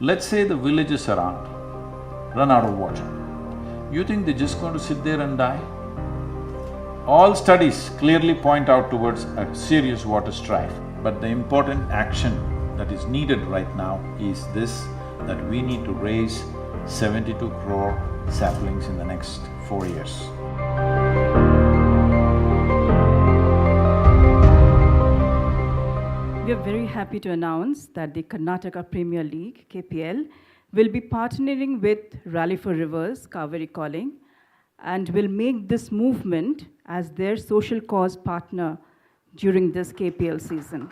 Let's say the villages around run out of water. You think they're just going to sit there and die? All studies clearly point out towards a serious water strife, but the important action that is needed right now is this, that we need to raise 72 crore saplings in the next 4 years. We are very happy to announce that the Karnataka Premier League, KPL, will be partnering with Rally for Rivers, Kaveri Calling, and will make this movement as their social cause partner during this KPL season.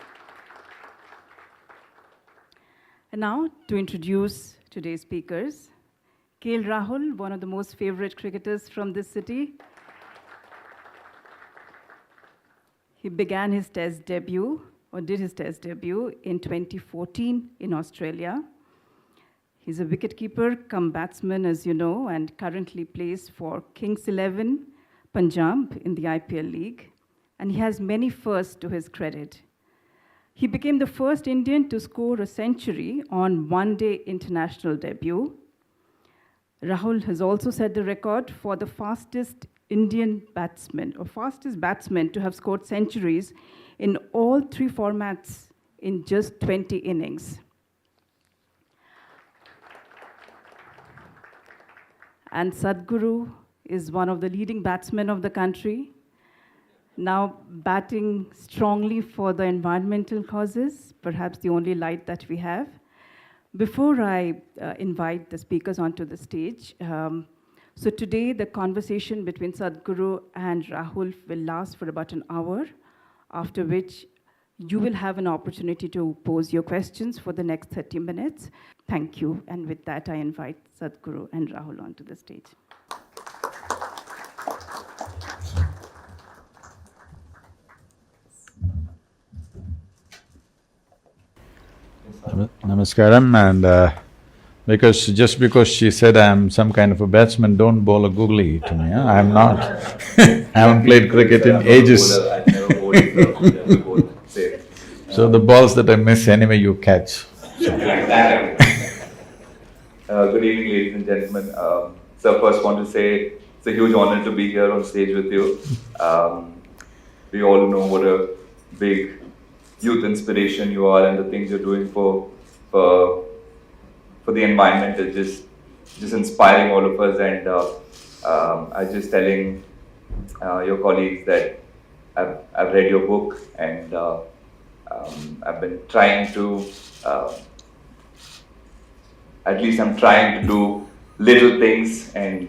And now, to introduce today's speakers, KL Rahul, one of the most favorite cricketers from this city. He began his test debut, or did his test debut, in 2014 in Australia. He's a wicketkeeper cum batsman, as you know, and currently plays for Kings 11, Punjab in the IPL League. And he has many firsts to his credit. He became the first Indian to score a century on one-day international debut. Rahul has also set the record for the fastest Indian batsman, or fastest batsman to have scored centuries in all three formats in just 20 innings. And Sadhguru is one of the leading batsmen of the country, now batting strongly for the environmental causes, perhaps the only light that we have. Before I invite the speakers onto the stage, so today the conversation between Sadhguru and Rahul will last for about an hour, after which you will have an opportunity to pose your questions for the next 30 minutes. Thank you. And with that, I invite Sadhguru and Rahul onto the stage. Namaskaram, and just because she said I'm some kind of a batsman, don't bowl a googly to me, huh? I'm not. I haven't played cricket in ages. So the balls that I miss anyway you catch. Good evening, ladies and gentlemen. So first want to say it's a huge honor to be here on stage with you. We all know what a big youth inspiration you are, and the things you're doing for the environment is just inspiring all of us. And I was just telling your colleagues that I've read your book, and I've been trying to, at least I'm trying to do little things, and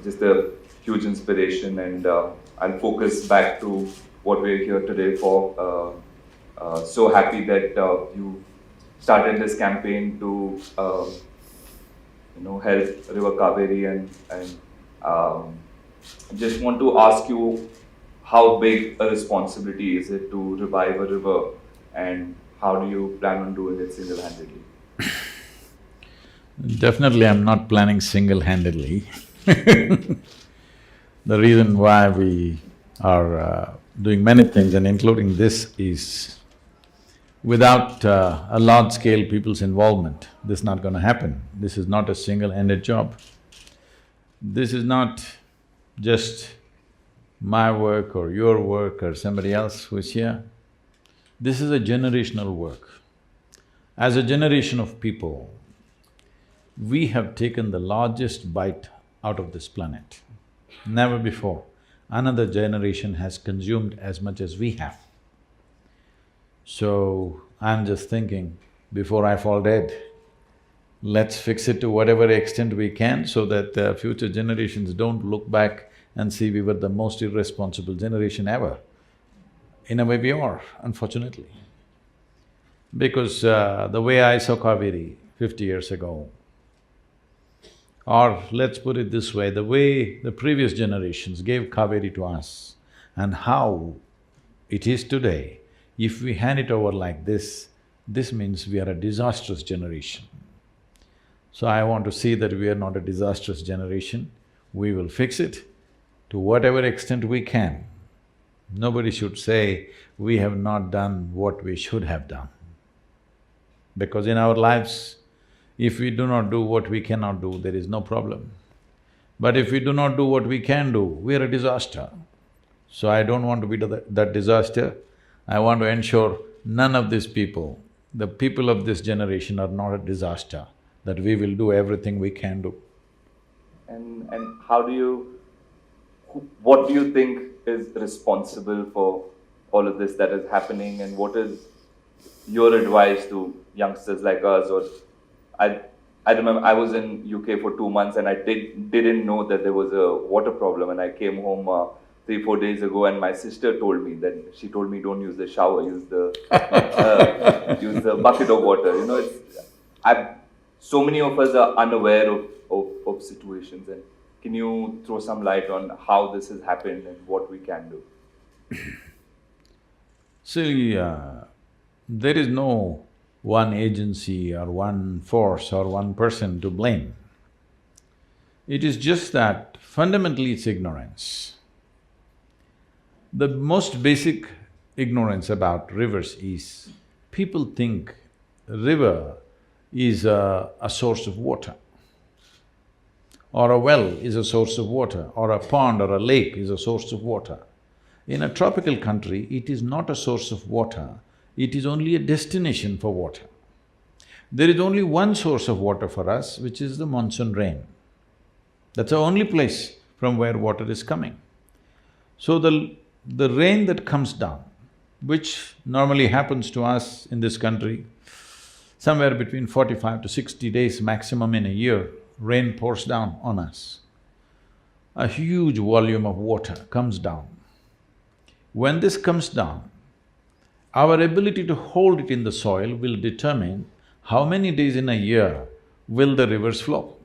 just a huge inspiration. And I'll focus back to what we're here today for. So happy that you started this campaign to help River Kaveri, and just want to ask you, how big a responsibility is it to revive a river, and how do you plan on doing it single-handedly? Definitely I'm not planning single-handedly. The reason why we are doing many things, and including this, is without a large-scale people's involvement, this is not going to happen. This is not a single-handed job. This is not just my work or your work or somebody else who is here. This is a generational work. As a generation of people, we have taken the largest bite out of this planet. Never before another generation has consumed as much as we have. So, I'm just thinking, before I fall dead, let's fix it to whatever extent we can so that future generations don't look back and see we were the most irresponsible generation ever. In a way we are, unfortunately. Because the way I saw Kaveri 50 years ago, or let's put it this way, the way the previous generations gave Kaveri to us and how it is today, if we hand it over like this means we are a disastrous generation. So I want to see that we are not a disastrous generation. We will fix it to whatever extent we can. Nobody should say we have not done what we should have done. Because in our lives, If we do not do what we cannot do, there is no problem. But if we do not do what we can do, we are a disaster. So I don't want to be that disaster. I want to ensure none of these people, the people of this generation, are not a disaster, that we will do everything we can do. And how do you… what do you think is responsible for all of this that is happening, and what is your advice to youngsters like us? Or I remember I was in UK for 2 months and I didn't know that there was a water problem, and I came home 3-4 days ago and my sister told me that… she told me, don't use the shower, use the bucket of water. You know, so many of us are unaware of situations, and can you throw some light on how this has happened and what we can do? See, there is no one agency or one force or one person to blame. It is just that fundamentally it's ignorance. The most basic ignorance about rivers is people think river is a source of water, or a well is a source of water, or a pond or a lake is a source of water. In a tropical country, it is not a source of water, it is only a destination for water. There is only one source of water for us, which is the monsoon rain. That's the only place from where water is coming. So the rain that comes down, which normally happens to us in this country, somewhere between 45 to 60 days maximum in a year, rain pours down on us. A huge volume of water comes down. When this comes down, our ability to hold it in the soil will determine how many days in a year will the rivers flow.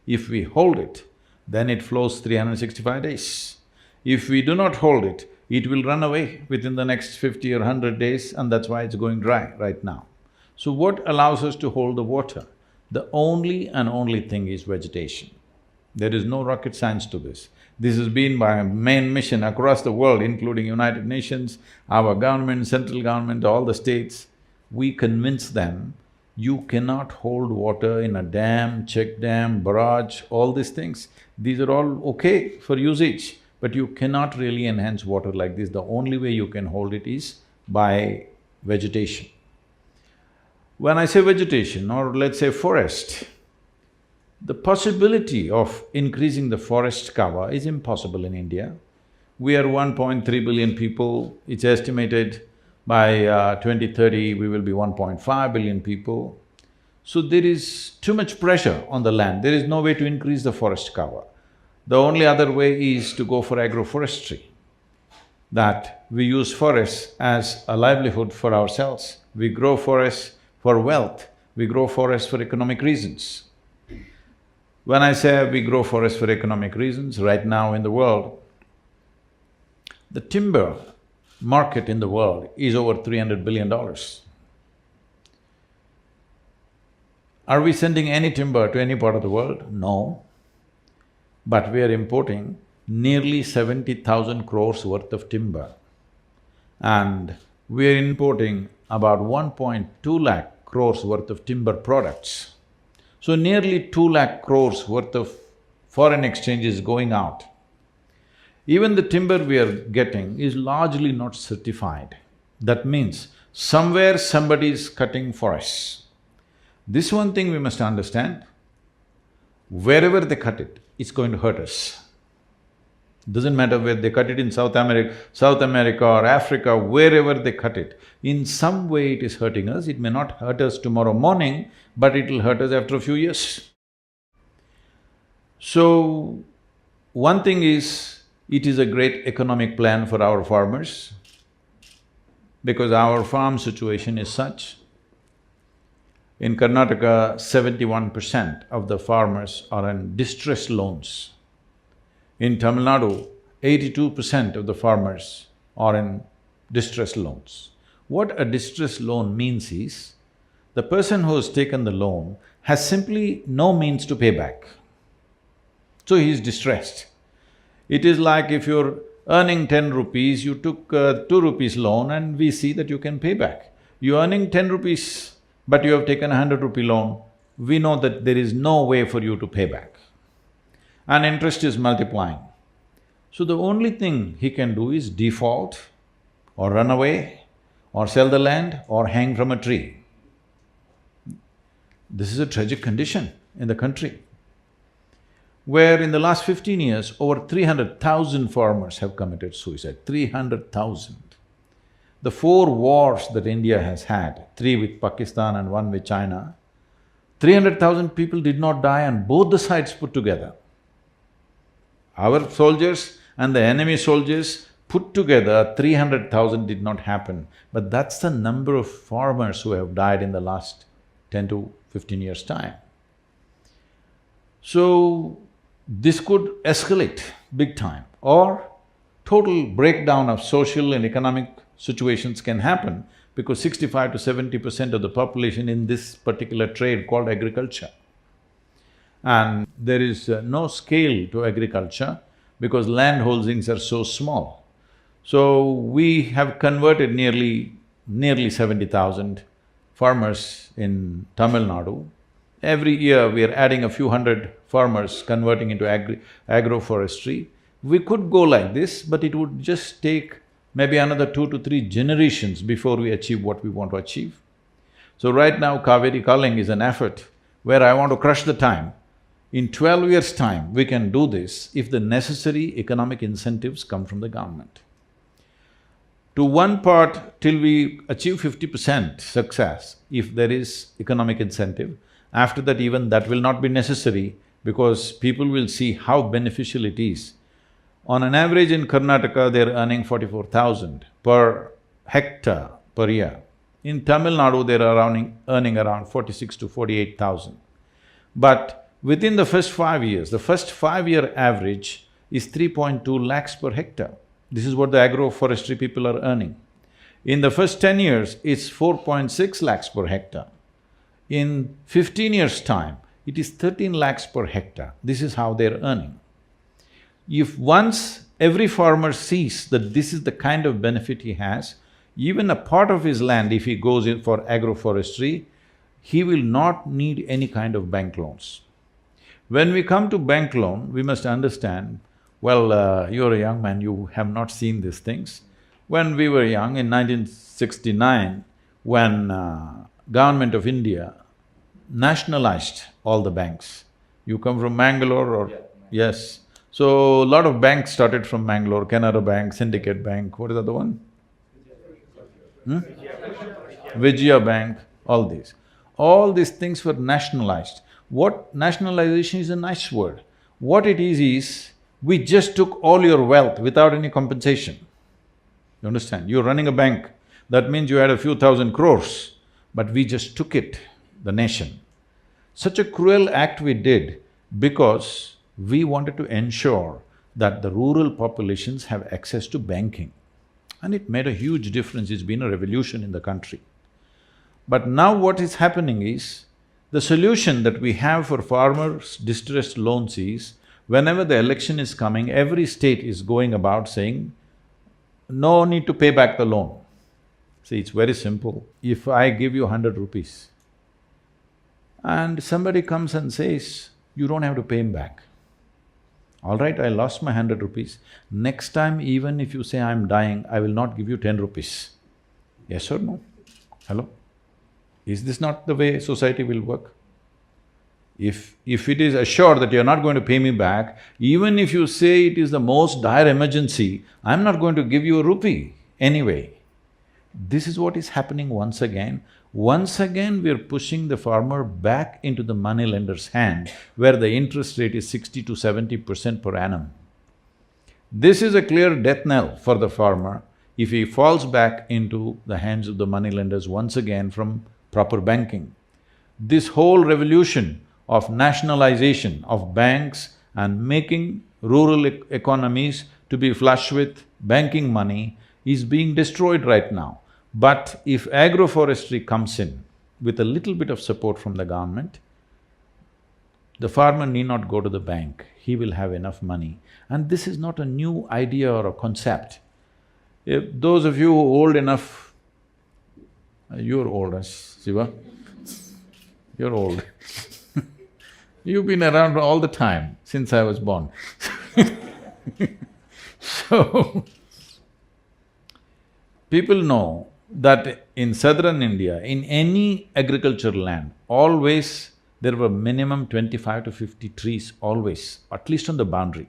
If we hold it, then it flows 365 days. If we do not hold it, it will run away within the next 50 or 100 days, and that's why it's going dry right now. So what allows us to hold the water? The only and only thing is vegetation. There is no rocket science to this. This has been my main mission across the world, including United Nations, our government, central government, all the states. We convince them, you cannot hold water in a dam, check dam, barrage, all these things. These are all okay for usage, but you cannot really enhance water like this. The only way you can hold it is by vegetation. When I say vegetation, or let's say forest, the possibility of increasing the forest cover is impossible in India. We are 1.3 billion people, it's estimated by 2030 we will be 1.5 billion people. So there is too much pressure on the land, there is no way to increase the forest cover. The only other way is to go for agroforestry, that we use forests as a livelihood for ourselves. We grow forests for wealth, we grow forests for economic reasons. When I say we grow forests for economic reasons, right now in the world, the timber market in the world is over $300 billion. Are we sending any timber to any part of the world? No. But we are importing nearly 70,000 crores worth of timber, and we are importing about 1.2 lakh crores worth of timber products. So nearly 2 lakh crores worth of foreign exchange is going out. Even the timber we are getting is largely not certified. That means somewhere somebody is cutting forests. This one thing we must understand, wherever they cut it, it's going to hurt us. Doesn't matter where they cut it in South America or Africa, wherever they cut it, in some way it is hurting us. It may not hurt us tomorrow morning, but it'll hurt us after a few years. So, one thing is, it is a great economic plan for our farmers, because our farm situation is such. In Karnataka, 71% of the farmers are in distress loans. In Tamil Nadu, 82% of the farmers are in distress loans. What a distress loan means is, the person who has taken the loan has simply no means to pay back. So he is distressed. It is like if you're earning 10 rupees, you took 2 rupees loan and we see that you can pay back. You're earning 10 rupees, but you have taken a 100 rupee loan, we know that there is no way for you to pay back. And interest is multiplying. So the only thing he can do is default or run away or sell the land or hang from a tree. This is a tragic condition in the country, where in the last 15 years, over 300,000 farmers have committed suicide, 300,000. The 4 wars that India has had, 3 with Pakistan and 1 with China, 300,000 people did not die on both the sides put together. Our soldiers and the enemy soldiers put together, 300,000 did not happen. But that's the number of farmers who have died in the last 10 to 15 years' time. So, this could escalate big time, or total breakdown of social and economic situations can happen because 65 to 70% of the population in this particular trade called agriculture. And there is no scale to agriculture because land holdings are so small. So, we have converted nearly 70,000 farmers in Tamil Nadu. Every year we are adding a few hundred farmers converting into agroforestry. We could go like this, but it would just take maybe another 2 to 3 generations before we achieve what we want to achieve. So right now, Kaveri Culling is an effort where I want to crush the time. In 12 years' time, we can do this if the necessary economic incentives come from the government. To one part, till we achieve 50% success, if there is economic incentive, after that even that will not be necessary because people will see how beneficial it is. On an average in Karnataka, they're earning 44,000 per hectare per year. In Tamil Nadu, they're earning around 46 to 48,000. But within the first 5 years, the first 5-year average is 3.2 lakhs per hectare. This is what the agroforestry people are earning. In the first 10 years, it's 4.6 lakhs per hectare. In 15 years' time, it is 13 lakhs per hectare. This is how they're earning. If once every farmer sees that this is the kind of benefit he has, even a part of his land, if he goes in for agroforestry, he will not need any kind of bank loans. When we come to bank loan, we must understand, well, you're a young man, you have not seen these things. When we were young, in 1969, when Government of India nationalized all the banks. You come from Mangalore or… Yeah. Yes. So, a lot of banks started from Mangalore, Canara Bank, Syndicate Bank, what is the other one? Vijaya Bank, all these. All these things were nationalized. What… nationalization is a nice word. What it is, we just took all your wealth without any compensation. You understand? You're running a bank, that means you had a few thousand crores, but we just took it, the nation. Such a cruel act we did because we wanted to ensure that the rural populations have access to banking. And it made a huge difference, it's been a revolution in the country. But now what is happening is, the solution that we have for farmers' distressed loans is, whenever the election is coming, every state is going about saying, no need to pay back the loan. See, it's very simple. If I give you 100 rupees and somebody comes and says, you don't have to pay him back. All right, I lost my 100 rupees. Next time, even if you say I'm dying, I will not give you 10 rupees. Yes or no? Hello? Is this not the way society will work? If it is assured that you're not going to pay me back, even if you say it is the most dire emergency, I'm not going to give you a rupee anyway. This is what is happening once again. Once again, we're pushing the farmer back into the moneylender's hand, where the interest rate is 60 to 70% per annum. This is a clear death knell for the farmer if he falls back into the hands of the moneylenders once again from proper banking. This whole revolution of nationalization of banks and making rural economies to be flush with banking money is being destroyed right now. But if agroforestry comes in with a little bit of support from the government, the farmer need not go to the bank, he will have enough money. And this is not a new idea or a concept. If those of you who are old enough, you're old, Shiva? You're old. You've been around all the time, since I was born. So, people know that in southern India, in any agricultural land, always there were minimum 25 to 50 trees, always, at least on the boundary.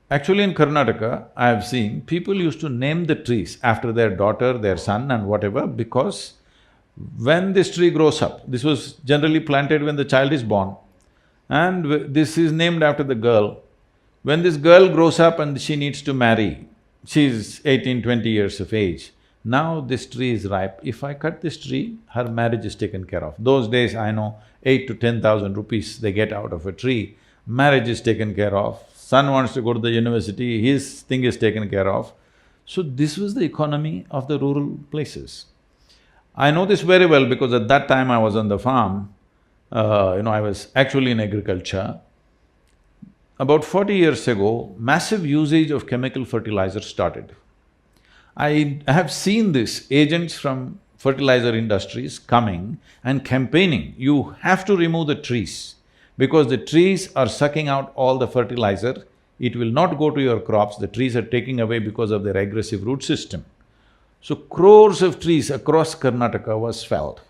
Actually, in Karnataka, I have seen people used to name the trees after their daughter, their son and whatever, because when this tree grows up, this was generally planted when the child is born, and this is named after the girl. When this girl grows up and she needs to marry, she's 18, 20 years of age, now this tree is ripe. If I cut this tree, her marriage is taken care of. Those days, I know, 8 to 10,000 rupees they get out of a tree, marriage is taken care of, son wants to go to the university, his thing is taken care of. So this was the economy of the rural places. I know this very well because at that time I was on the farm, I was actually in agriculture. About 40 years ago, massive usage of chemical fertilizers started. I have seen this, agents from fertilizer industries coming and campaigning, you have to remove the trees because the trees are sucking out all the fertilizer, it will not go to your crops, the trees are taking away because of their aggressive root system. So crores of trees across Karnataka was felled.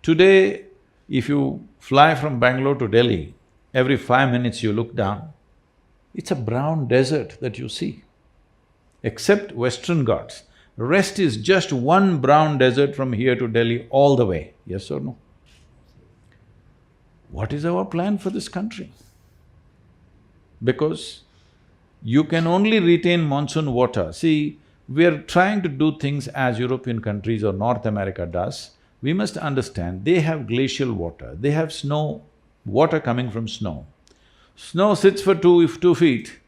Today, if you fly from Bangalore to Delhi, every 5 minutes you look down, it's a brown desert that you see. Except Western Ghats, rest is just one brown desert from here to Delhi all the way, yes or no? What is our plan for this country? Because you can only retain monsoon water. See, we are trying to do things as European countries or North America does. We must understand, they have glacial water, they have snow, water coming from snow. Snow sits for 2 feet,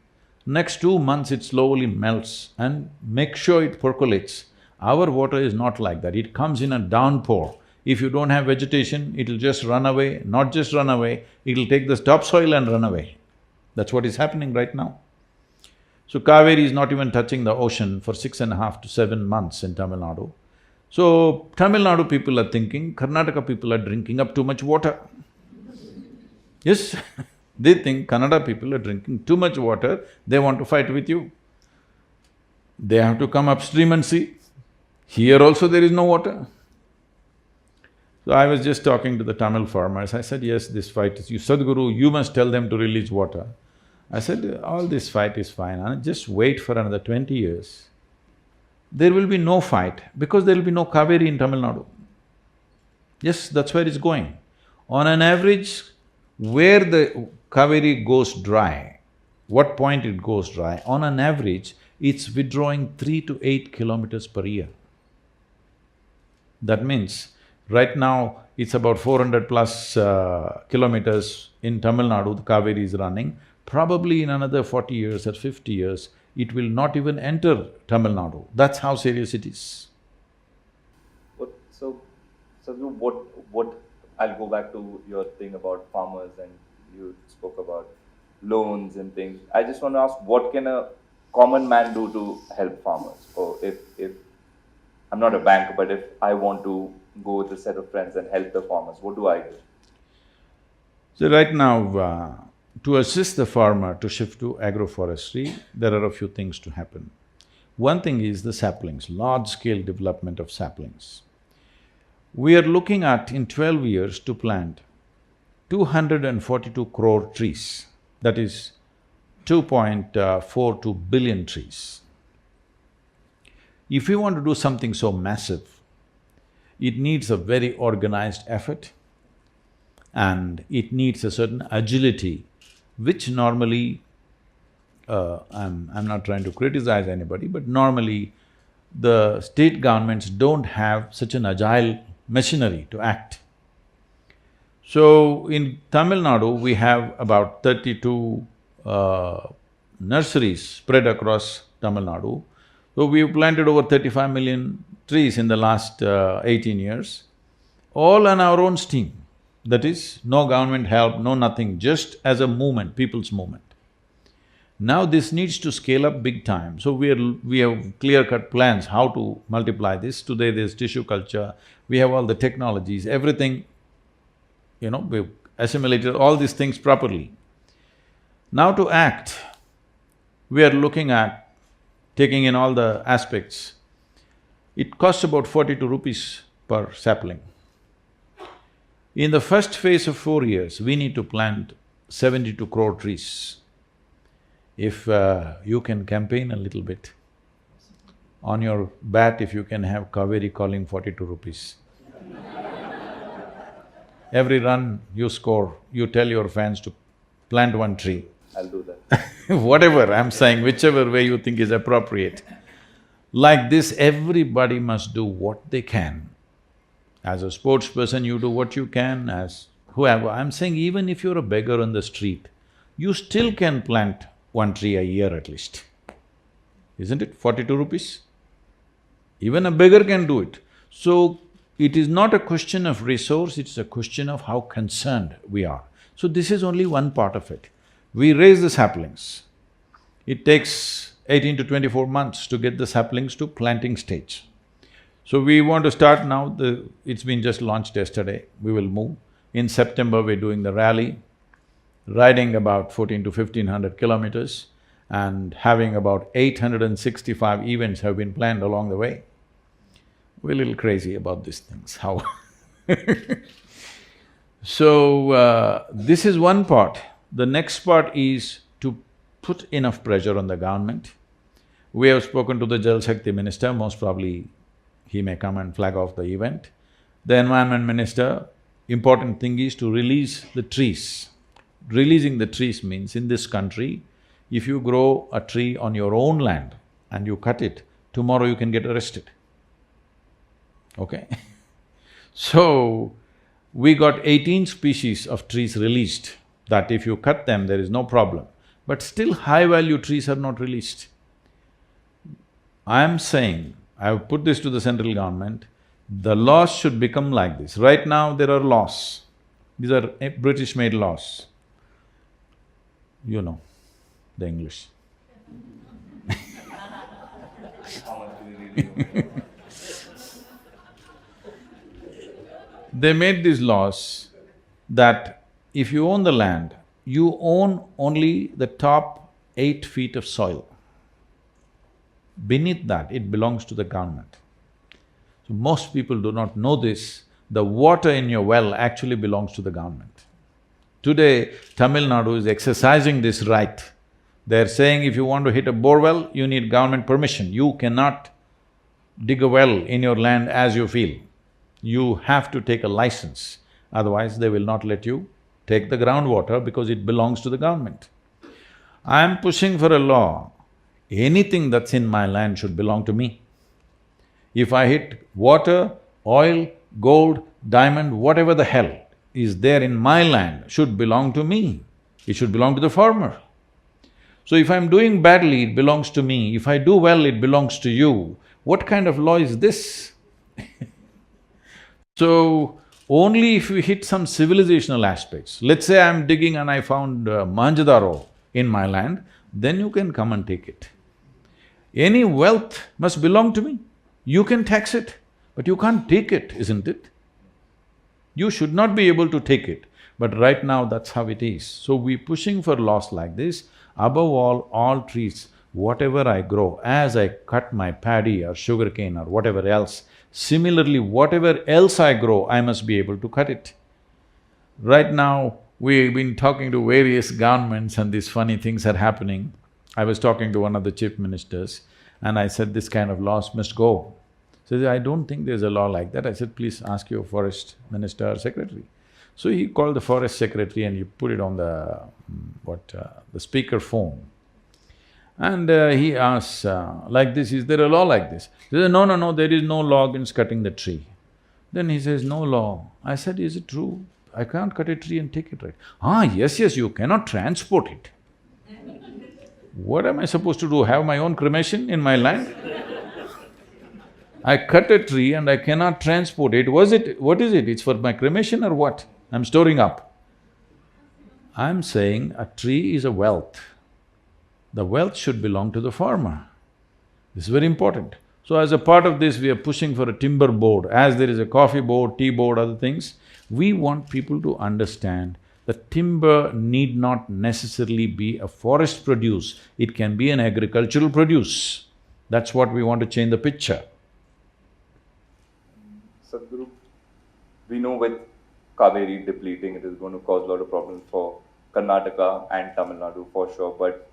next 2 months it slowly melts and make sure it percolates. Our water is not like that, it comes in a downpour. If you don't have vegetation, it'll just run away, not just run away, it'll take the topsoil and run away. That's what is happening right now. So Kaveri is not even touching the ocean for 6.5 to 7 months in Tamil Nadu. So Tamil Nadu people are thinking, Karnataka people are drinking up too much water. Yes, they think Kannada people are drinking too much water, they want to fight with you. They have to come upstream and see. Here also there is no water. So I was just talking to the Tamil farmers, I said, yes, this fight is… Sadhguru, you must tell them to release water. I said, all this fight is fine, and just wait for another 20 years. There will be no fight because there will be no Kaveri in Tamil Nadu. Yes, that's where it's going. On an average, where the Kaveri goes dry, what point it goes dry, on an average, it's withdrawing 3 to 8 kilometers per year. That means, right now, it's about 400 plus kilometers in Tamil Nadu, the Kaveri is running. Probably in another 40 years or 50 years, it will not even enter Tamil Nadu. That's how serious it is. So, I'll go back to your thing about farmers and you spoke about loans and things. I just want to ask, what can a common man do to help farmers? Or if I'm not a banker, but if I want to go with a set of friends and help the farmers, what do I do? So right now, to assist the farmer to shift to agroforestry, there are a few things to happen. One thing is the saplings, large-scale development of saplings. We are looking at, in 12 years, to plant 242 crore trees, that is 2.42 billion trees. If we want to do something so massive, it needs a very organized effort and it needs a certain agility, which normally, I'm not trying to criticize anybody, but normally the state governments don't have such an agile machinery to act. So in Tamil Nadu, we have about 32 nurseries spread across Tamil Nadu. So we've planted over 35 million trees in the last 18 years, all on our own steam. That is, no government help, no nothing, just as a movement, people's movement. Now this needs to scale up big time, so we have clear-cut plans how to multiply this. Today there's tissue culture, we have all the technologies, everything we've assimilated all these things properly. Now to act, we are looking at taking in all the aspects. It costs about 42 rupees per sapling. In the first phase of 4 years, we need to plant 72 crore trees. If you can campaign a little bit, on your bat if you can have Kaveri calling 42 rupees. Every run you score, you tell your fans to plant one tree. I'll do that. Whatever I'm saying, whichever way you think is appropriate. Like this, everybody must do what they can. As a sports person, you do what you can, as whoever. I'm saying even if you're a beggar on the street, you still can plant one tree a year at least. Isn't it? 42 rupees? Even a beggar can do it. So, it is not a question of resource, it's a question of how concerned we are. So this is only one part of it. We raise the saplings. It takes 18 to 24 months to get the saplings to planting stage. So we want to start now, it's been just launched yesterday, we will move. In September, we're doing the rally, riding about 14 to 1500 kilometers and having about 865 events have been planned along the way. We're a little crazy about these things, how So, this is one part. The next part is to put enough pressure on the government. We have spoken to the Jal Shakti minister, most probably he may come and flag off the event. The environment minister, important thing is to release the trees. Releasing the trees means in this country, if you grow a tree on your own land and you cut it, tomorrow you can get arrested. Okay? So, we got 18 species of trees released, that if you cut them, there is no problem. But still high-value trees are not released. I'm saying, I've put this to the central government, the laws should become like this. Right now, there are laws. These are British-made laws. You know the English. How much do we really know? They made these laws that if you own the land, you own only the top 8 feet of soil. Beneath that, it belongs to the government. So most people do not know this, the water in your well actually belongs to the government. Today, Tamil Nadu is exercising this right. They're saying if you want to hit a bore well, you need government permission. You cannot dig a well in your land as you feel. You have to take a license, otherwise they will not let you take the groundwater because it belongs to the government. I am pushing for a law, anything that's in my land should belong to me. If I hit water, oil, gold, diamond, whatever the hell is there in my land should belong to me. It should belong to the farmer. So if I'm doing badly, it belongs to me. If I do well, it belongs to you. What kind of law is this? So, only if we hit some civilizational aspects, let's say I'm digging and I found Manjadaro in my land, then you can come and take it. Any wealth must belong to me. You can tax it, but you can't take it, isn't it? You should not be able to take it, but right now that's how it is. So we're pushing for laws like this. Above all trees, whatever I grow, as I cut my paddy or sugarcane or whatever else, similarly, whatever else I grow, I must be able to cut it. Right now, we've been talking to various governments and these funny things are happening. I was talking to one of the chief ministers and I said, this kind of laws must go. So he said, I don't think there's a law like that. I said, please ask your forest minister or secretary. So he called the forest secretary and he put it on the… the speaker phone. And he asks, like this, is there a law like this? He says, no, there is no law against cutting the tree. Then he says, no law. I said, is it true? I can't cut a tree and take it, right? Yes, you cannot transport it. What am I supposed to do, have my own cremation in my land? I cut a tree and I cannot transport it. What is it? It's for my cremation or what? I'm storing up. I'm saying a tree is a wealth. The wealth should belong to the farmer. This is very important. So as a part of this, we are pushing for a timber board. As there is a coffee board, tea board, other things, We want people to understand that timber need not necessarily be a forest produce, it can be an agricultural produce. That's what we want to change the picture. Sadhguru, we know with Kaveri depleting, it is going to cause a lot of problems for Karnataka and Tamil Nadu for sure. But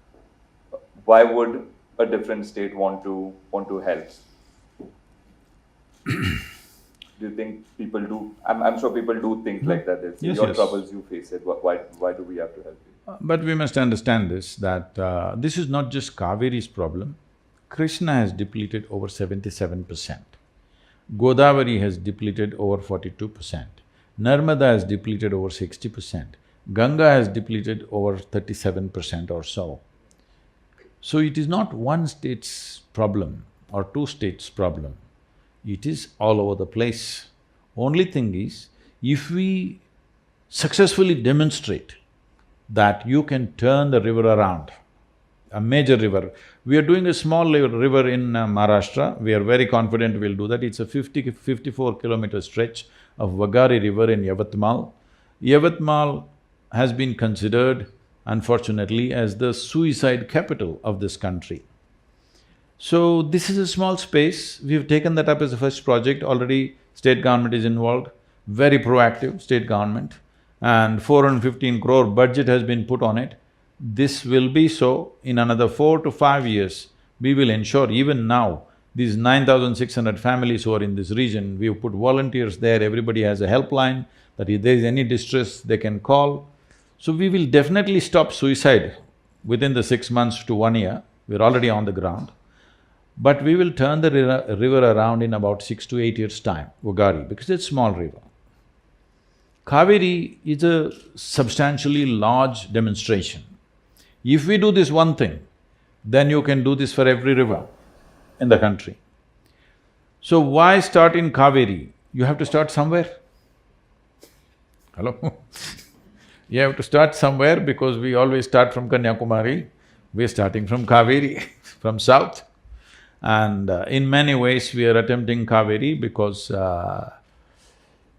why would a different state want to help? Do you think people do? I'm sure people do think like that. It's Yes, your yes. troubles, you face it. Why do we have to help you? But we must understand this, that this is not just Kaveri's problem. Krishna has depleted over 77%. Godavari has depleted over 42%. Narmada has depleted over 60%. Ganga has depleted over 37% or so. So it is not one state's problem or two states' problem. It is all over the place. Only thing is, if we successfully demonstrate that you can turn the river around, a major river. We are doing a small river in Maharashtra, we are very confident we'll do that. It's a 54-kilometer stretch of Vagari river in Yavatmal. Yavatmal has been considered, unfortunately, as the suicide capital of this country. So, this is a small space, we've taken that up as a first project, already state government is involved, very proactive state government, and 415 crore budget has been put on it. This will be so, in another 4 to 5 years, we will ensure even now, these 9,600 families who are in this region, we've put volunteers there, everybody has a helpline, that if there is any distress, they can call. So we will definitely stop suicide within the 6 months to 1 year, we're already on the ground. But we will turn the river around in about 6 to 8 years' time, Vagari, because it's a small river. Kaveri is a substantially large demonstration. If we do this one thing, then you can do this for every river in the country. So why start in Kaveri? You have to start somewhere. Hello? You have to start somewhere because we always start from Kanyakumari, we're starting from Kaveri, from south. And in many ways we are attempting Kaveri because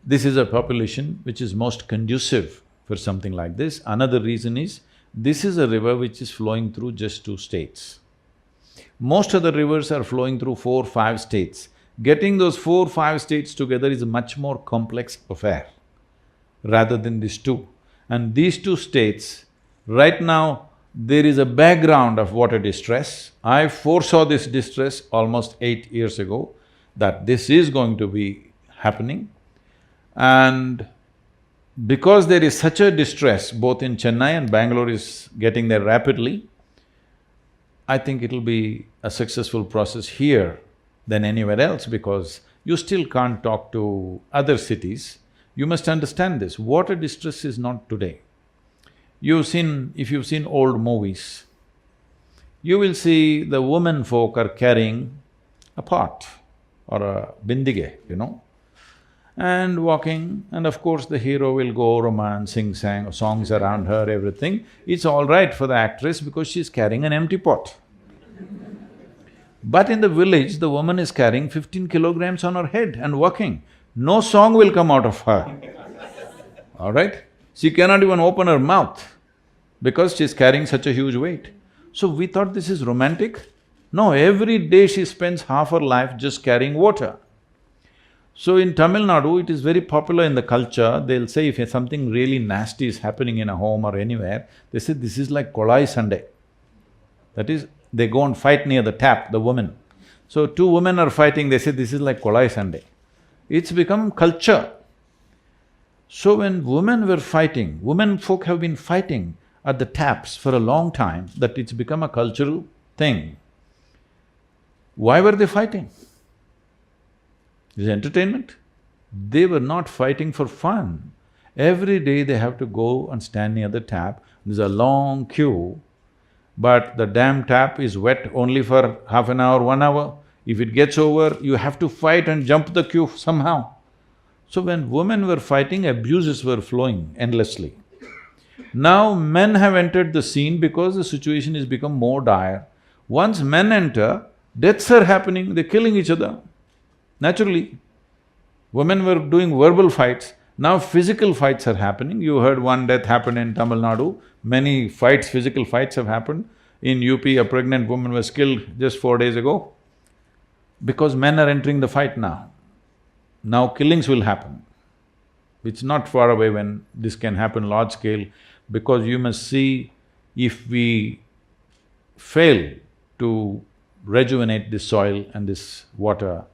this is a population which is most conducive for something like this. Another reason is, this is a river which is flowing through just 2 states. Most of the rivers are flowing through 4, 5 states. Getting those 4, 5 states together is a much more complex affair rather than these 2. And these 2 states, right now, there is a background of water distress. I foresaw this distress almost 8 years ago, that this is going to be happening. And because there is such a distress, both in Chennai and Bangalore is getting there rapidly, I think it'll be a successful process here than anywhere else because you still can't talk to other cities. You must understand this, water distress is not today. If you've seen old movies, you will see the women folk are carrying a pot or a bindige, and walking, and of course the hero will go romance, sing songs around her, everything. It's all right for the actress because she's carrying an empty pot. But in the village, the woman is carrying 15 kilograms on her head and walking. No song will come out of her, all right? She cannot even open her mouth because she's carrying such a huge weight. So we thought this is romantic. No, every day she spends half her life just carrying water. So in Tamil Nadu, it is very popular in the culture, they'll say if something really nasty is happening in a home or anywhere, they say this is like Kolai Sunday. That is, they go and fight near the tap, the women. So 2 women are fighting, they say this is like Kolai Sunday. It's become culture. So when women were fighting, women folk have been fighting at the taps for a long time, that it's become a cultural thing. Why were they fighting? Is entertainment? They were not fighting for fun. Every day they have to go and stand near the tap, there's a long queue, but the damn tap is wet only for half an hour, 1 hour. If it gets over, you have to fight and jump the queue somehow. So when women were fighting, abuses were flowing endlessly. Now men have entered the scene because the situation has become more dire. Once men enter, deaths are happening, they're killing each other. Naturally, women were doing verbal fights, Now physical fights are happening. You heard one death happened in Tamil Nadu, many fights, physical fights have happened. In UP, a pregnant woman was killed just 4 days ago because men are entering the fight now. Now killings will happen. It's not far away when this can happen large scale, because you must see, if we fail to rejuvenate this soil and this water,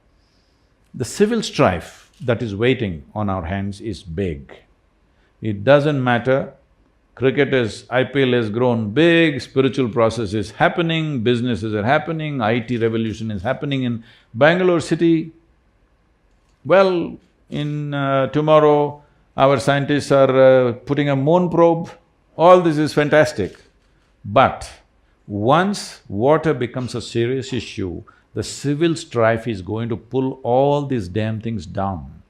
the civil strife that is waiting on our hands is big. It doesn't matter, cricketers, IPL has grown big, spiritual process is happening, businesses are happening, IT revolution is happening in Bangalore city. Well, in tomorrow, our scientists are putting a moon probe, all this is fantastic. But once water becomes a serious issue, the civil strife is going to pull all these damn things down.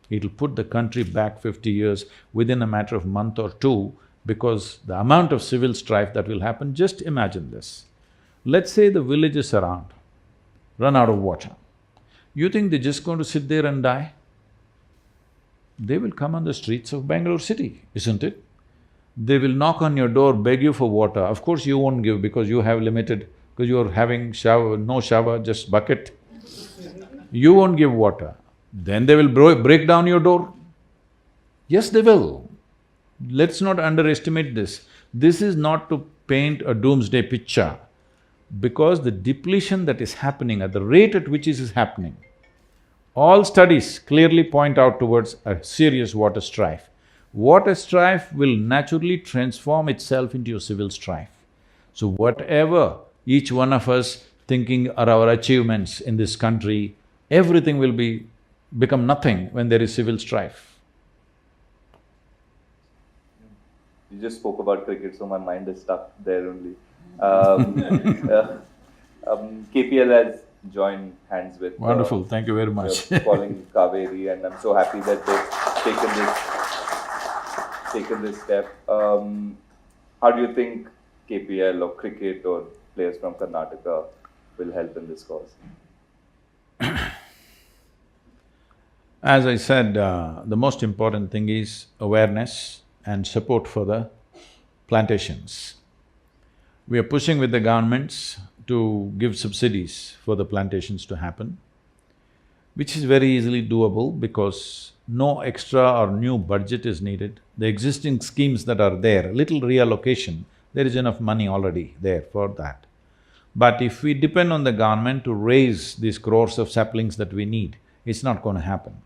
It'll put the country back 50 years within a matter of month or two, because the amount of civil strife that will happen, just imagine this. Let's say the villages around run out of water. You think they're just going to sit there and die? They will come on the streets of Bangalore city, isn't it? They will knock on your door, beg you for water. Of course you won't give because you have limited, because you're having shower, no shower, just bucket. You won't give water. Then they will break down your door. Yes, they will. Let's not underestimate this. This is not to paint a doomsday picture, because the depletion that is happening at the rate at which it is happening, all studies clearly point out towards a serious water strife. Water strife will naturally transform itself into a civil strife. So whatever each one of us thinking are our achievements in this country, everything will become nothing when there is civil strife. You just spoke about cricket, so my mind is stuck there only. KPL has joined hands with… Wonderful, thank you very much. Calling Kaveri, and I'm so happy that they've taken this step. How do you think KPL or cricket or players from Karnataka will help in this cause? As I said, the most important thing is awareness and support for the plantations. We are pushing with the governments to give subsidies for the plantations to happen, which is very easily doable because no extra or new budget is needed. The existing schemes that are there, little reallocation, there is enough money already there for that. But if we depend on the government to raise these crores of saplings that we need, it's not going to happen.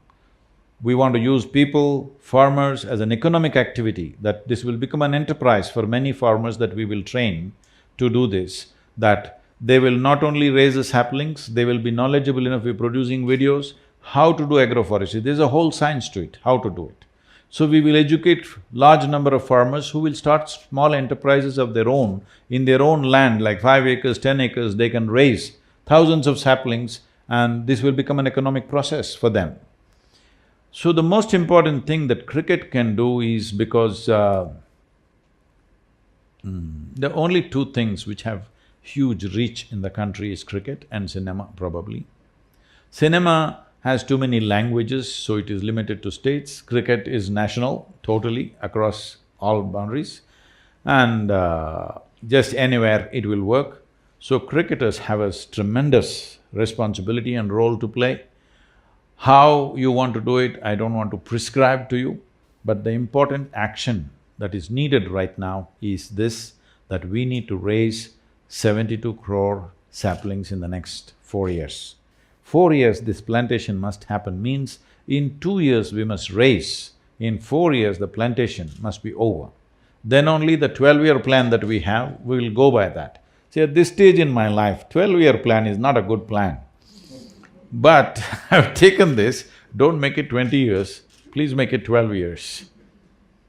We want to use people, farmers as an economic activity, that this will become an enterprise for many farmers that we will train to do this, that they will not only raise the saplings, they will be knowledgeable enough, we're producing videos, how to do agroforestry. There's a whole science to it, how to do it. So we will educate large number of farmers who will start small enterprises of their own, in their own land, like 5 acres, 10 acres, they can raise thousands of saplings and this will become an economic process for them. So the most important thing that cricket can do is, because there are only two things which have huge reach in the country is cricket and cinema, probably. Cinema has too many languages, so it is limited to states. Cricket is national, totally, across all boundaries, and just anywhere it will work. So cricketers have a tremendous responsibility and role to play. How you want to do it, I don't want to prescribe to you, but the important action that is needed right now is this, that we need to raise 72 crore saplings in the next 4 years. 4 years this plantation must happen, means in 2 years we must raise, in 4 years the plantation must be over. Then only the 12-year plan that we have, we will go by that. See, at this stage in my life, 12-year plan is not a good plan. But I've taken this, don't make it 20 years, please make it 12 years,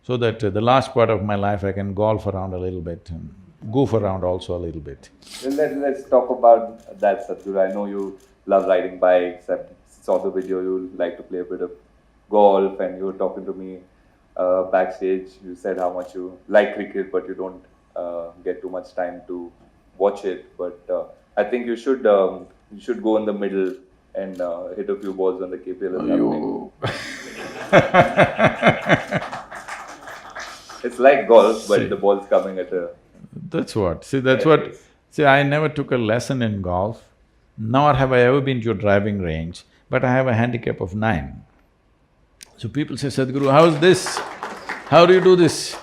so that the last part of my life I can golf around a little bit and goof around also a little bit. Well, let's talk about that, Sadhguru. I know you love riding bikes, I saw the video, you like to play a bit of golf, and you were talking to me backstage, you said how much you like cricket but you don't get too much time to watch it, but I think you should go in the middle and hit a few balls when the KPL is happening. It's like golf, but the ball's coming at a… That's what, that's what… See, I never took a lesson in golf, nor have I ever been to a driving range, but I have a handicap of 9. So people say, Sadhguru, how's this? How do you do this?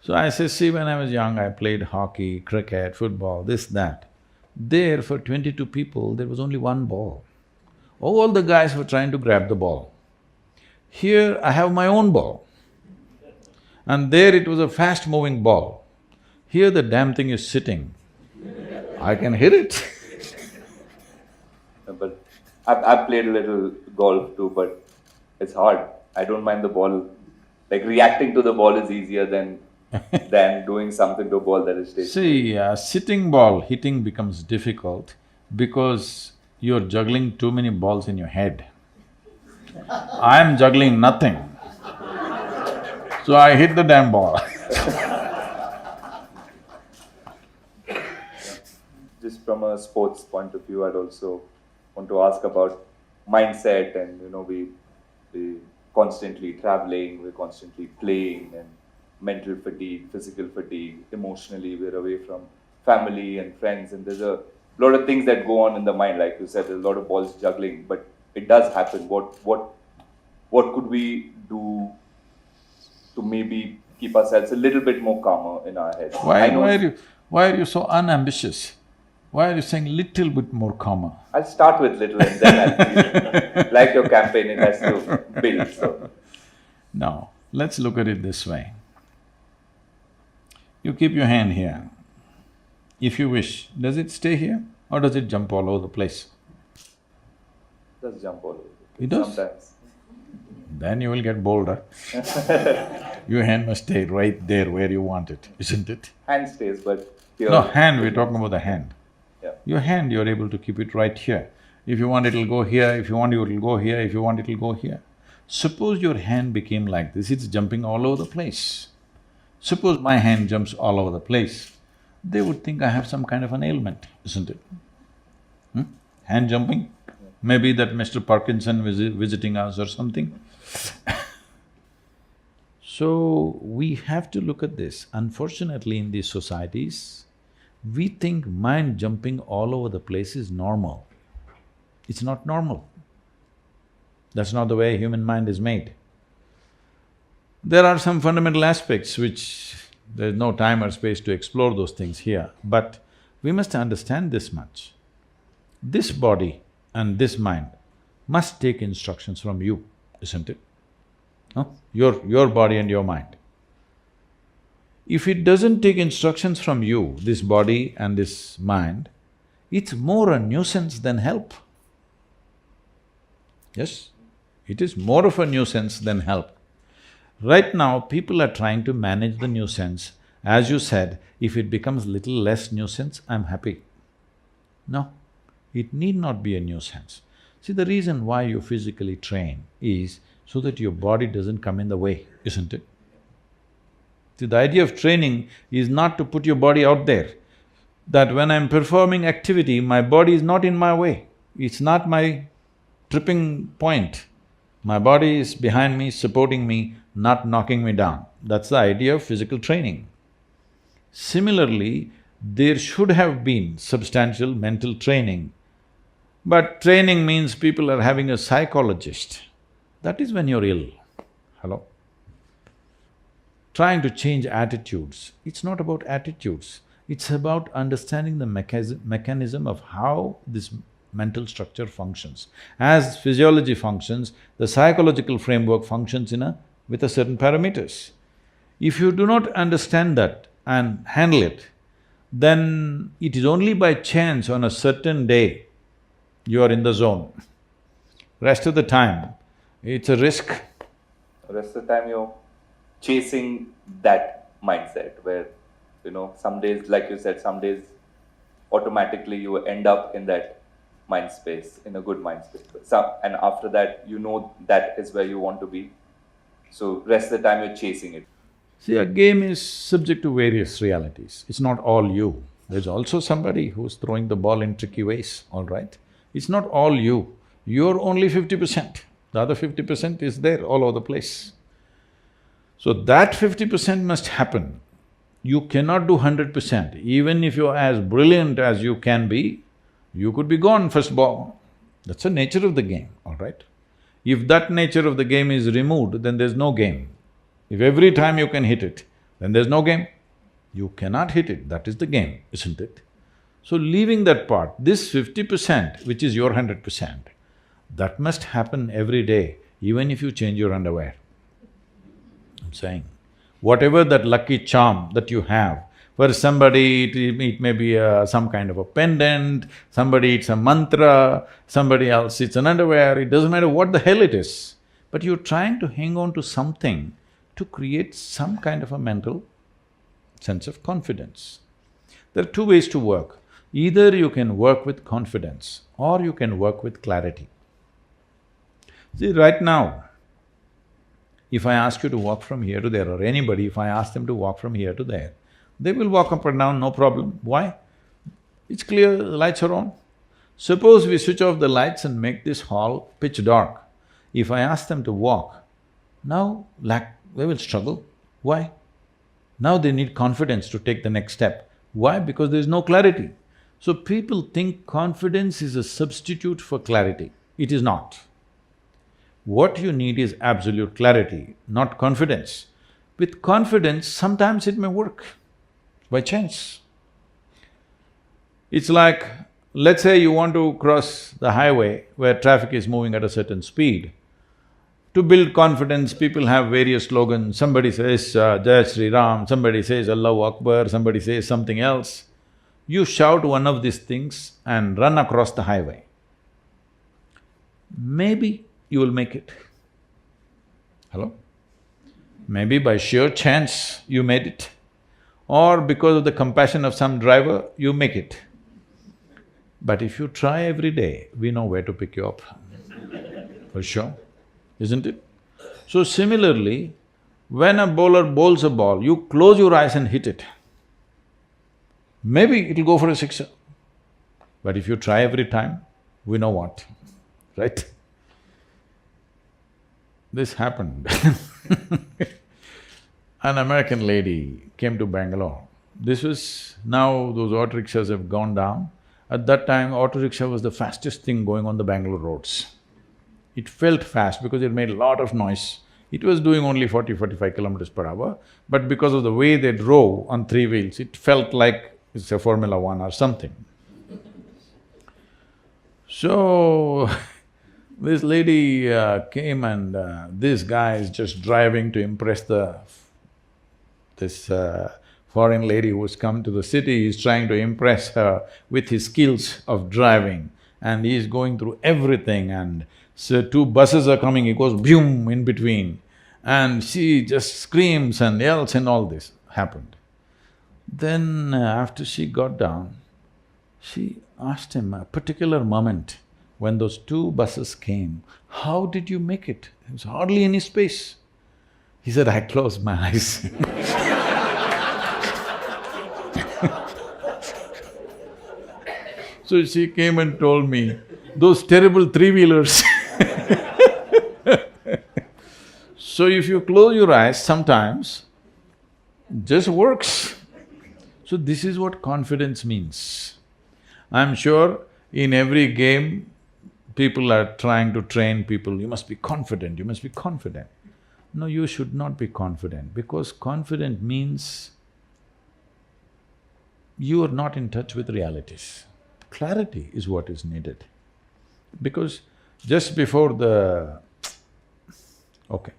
So I say, see, when I was young, I played hockey, cricket, football, this, that. There, for 22 people, there was only one ball. All the guys were trying to grab the ball. Here, I have my own ball. And there it was a fast-moving ball. Here the damn thing is sitting. I can hit it. But I've played a little golf too, but it's hard. I don't mind the ball. Like reacting to the ball is easier than doing something to a ball that is stationary. See, sitting ball hitting becomes difficult because you're juggling too many balls in your head. I'm juggling nothing. So I hit the damn ball. Just from a sports point of view, I'd also want to ask about mindset and we constantly traveling, we're constantly playing and mental fatigue, physical fatigue, emotionally we're away from family and friends and there's a lot of things that go on in the mind, like you said, there's a lot of balls juggling, but it does happen. What could we do to maybe keep ourselves a little bit more calmer in our heads? Why are you so unambitious? Why are you saying little bit more calmer? I'll start with little and then I'll feel like your campaign, it has to build, so… Now, let's look at it this way. You keep your hand here. If you wish, does it stay here or does it jump all over the place? It does jump all over the place. It does? Sometimes. Then you will get bolder. Your hand must stay right there where you want it, isn't it? Hand stays, but here… No, hand, we're talking about the hand. Yeah. Your hand, you're able to keep it right here. If you want, it'll go here, if you want, it'll go here, if you want, it'll go here. Suppose your hand became like this, it's jumping all over the place. Suppose my hand jumps all over the place, they would think I have some kind of an ailment, isn't it? Hand jumping? Maybe that Mr. Parkinson visiting us or something. So, we have to look at this. Unfortunately, in these societies, we think mind jumping all over the place is normal. It's not normal. That's not the way human mind is made. There are some fundamental aspects which there's no time or space to explore those things here, but we must understand this much. This body and this mind must take instructions from you, isn't it? No? Your body and your mind. If it doesn't take instructions from you, this body and this mind, it's more a nuisance than help. Yes, it is more of a nuisance than help. Right now, people are trying to manage the nuisance. As you said, if it becomes little less nuisance, I'm happy. No, it need not be a nuisance. See, the reason why you physically train is so that your body doesn't come in the way, isn't it? See, the idea of training is not to put your body out there, that when I'm performing activity, my body is not in my way, it's not my tripping point. My body is behind me, supporting me, not knocking me down. That's the idea of physical training. Similarly, there should have been substantial mental training, but training means people are having a psychologist. That is when you're ill. Hello? Trying to change attitudes, it's not about attitudes, it's about understanding the mechanism of how this mental structure functions. As physiology functions, the psychological framework functions with a certain parameters. If you do not understand that and handle it, then it is only by chance on a certain day you are in the zone. Rest of the time, it's a risk. The rest of the time you're chasing that mindset where, some days, like you said, some days automatically you end up in that mind space, in a good mind space. And after that, that is where you want to be. So rest of the time you're chasing it. See, a game is subject to various realities. It's not all you. There's also somebody who's throwing the ball in tricky ways, all right? It's not all you. You're only 50%. The other 50% is there all over the place. So that 50% must happen. You cannot do 100%. Even if you're as brilliant as you can be, you could be gone first ball. That's the nature of the game, all right? If that nature of the game is removed, then there's no game. If every time you can hit it, then there's no game. You cannot hit it, that is the game, isn't it? So leaving that part, this 50%, which is your 100%, that must happen every day, even if you change your underwear. I'm saying, whatever that lucky charm that you have, for somebody it may be some kind of a pendant, somebody it's a mantra, somebody else it's an underwear, it doesn't matter what the hell it is, but you're trying to hang on to something to create some kind of a mental sense of confidence. There are two ways to work. Either you can work with confidence or you can work with clarity. See, right now, if I ask you to walk from here to there, or anybody, if I ask them to walk from here to there, they will walk up and down, no problem. Why? It's clear, the lights are on. Suppose we switch off the lights and make this hall pitch dark. If I ask them to walk, now they will struggle. Why? Now they need confidence to take the next step. Why? Because there is no clarity. So people think confidence is a substitute for clarity. It is not. What you need is absolute clarity, not confidence. With confidence, sometimes it may work by chance. It's like, let's say you want to cross the highway where traffic is moving at a certain speed. To build confidence, people have various slogans. Somebody says, Jai Shri Ram, somebody says Allahu Akbar, somebody says something else. You shout one of these things and run across the highway. Maybe you will make it. Hello? Maybe by sheer chance you made it, or because of the compassion of some driver, you make it. But if you try every day, we know where to pick you up, for sure, isn't it? So similarly, when a bowler bowls a ball, you close your eyes and hit it. Maybe it'll go for a sixer, but if you try every time, we know what, right? This happened. An American lady came to Bangalore. This was… now those auto rickshaws have gone down. At that time, auto rickshaw was the fastest thing going on the Bangalore roads. It felt fast because it made a lot of noise. It was doing only 40-45 kilometers per hour, but because of the way they drove on three wheels, it felt like it's a Formula One or something. So, this lady came and this guy is just driving to impress this foreign lady who's come to the city. He's trying to impress her with his skills of driving, and he's going through everything, and so two buses are coming, he goes boom in between, and she just screams and yells, and all this happened. Then after she got down, she asked him a particular moment when those two buses came, how did you make it? There was hardly any space. He said, I closed my eyes. So she came and told me, those terrible three-wheelers. So if you close your eyes, sometimes just works. So this is what confidence means. I'm sure in every game, people are trying to train people, you must be confident, you must be confident. No, you should not be confident, because confident means you are not in touch with realities. Clarity is what is needed. Because just before the… okay.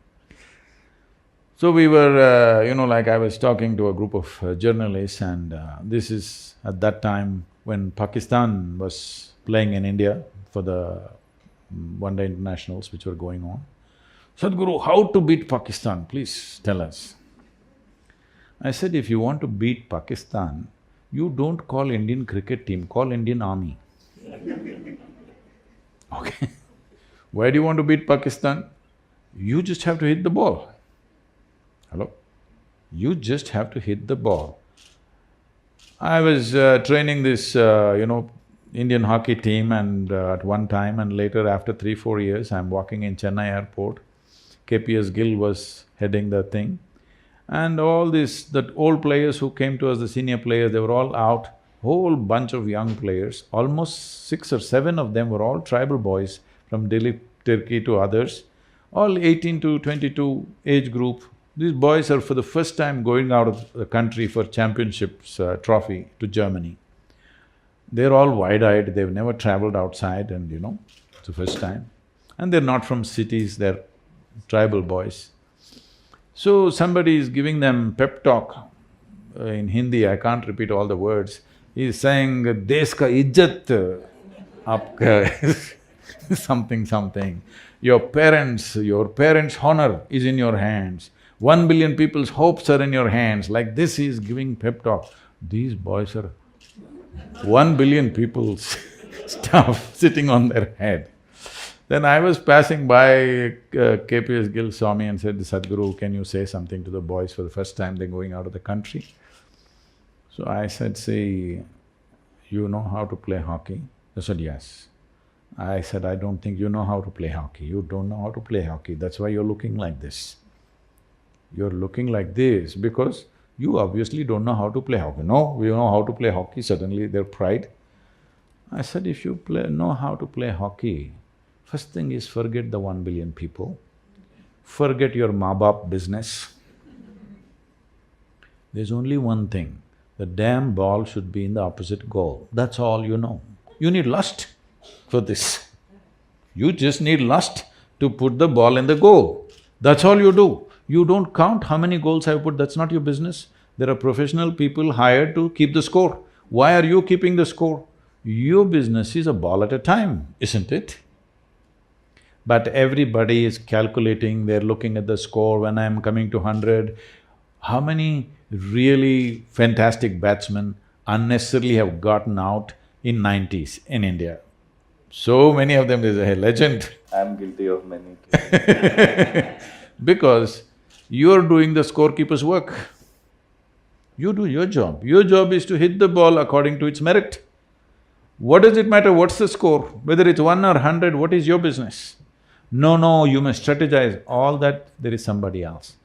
So we were, like I was talking to a group of journalists, and this is at that time when Pakistan was playing in India for the one-day internationals which were going on. Sadhguru, how to beat Pakistan, please tell us. I said, if you want to beat Pakistan, you don't call Indian cricket team, call Indian army. Okay. Why do you want to beat Pakistan? You just have to hit the ball. Hello? You just have to hit the ball. I was training this, Indian hockey team and at one time, and later after 3-4 years, I'm walking in Chennai airport. KPS Gill was heading the thing. And all these… that old players who came to us, the senior players, they were all out. Whole bunch of young players, almost 6 or 7 of them were all tribal boys from Delhi, Turkey to others, all 18 to 22 age group. These boys are for the first time going out of the country for championships trophy to Germany. They're all wide-eyed, they've never traveled outside and it's the first time. And they're not from cities, they're tribal boys. So somebody is giving them pep talk in Hindi, I can't repeat all the words. He's saying, "Desh ka izzat aapka," something. Your parents' honor is in your hands. 1 billion people's hopes are in your hands. Like this, he is giving pep talk. These boys are 1 billion people's stuff sitting on their head. Then I was passing by, KPS Gill saw me and said, "Sadhguru, can you say something to the boys for the first time, they're going out of the country?" So I said, "See, you know how to play hockey?" They said, "Yes." I said, "I don't think you know how to play hockey. You don't know how to play hockey, that's why you're looking like this. You're looking like this because you obviously don't know how to play hockey." "No, we know how to play hockey," suddenly their pride. I said, "If you know how to play hockey, first thing is forget the 1 billion people, forget your maa-baap business. There's only one thing, the damn ball should be in the opposite goal, that's all you know. You need lust for this. You just need lust to put the ball in the goal, that's all you do. You don't count how many goals I've put, that's not your business. There are professional people hired to keep the score. Why are you keeping the score? Your business is a ball at a time, isn't it? But everybody is calculating, they're looking at the score, when I'm coming to 100, how many really fantastic batsmen unnecessarily have gotten out in 90s in India? So many of them, there's a legend. I'm guilty of many. Because you're doing the scorekeeper's work. You do your job. Your job is to hit the ball according to its merit. What does it matter what's the score? Whether it's 1 or 100, what is your business? No, you must strategize, all that there is somebody else.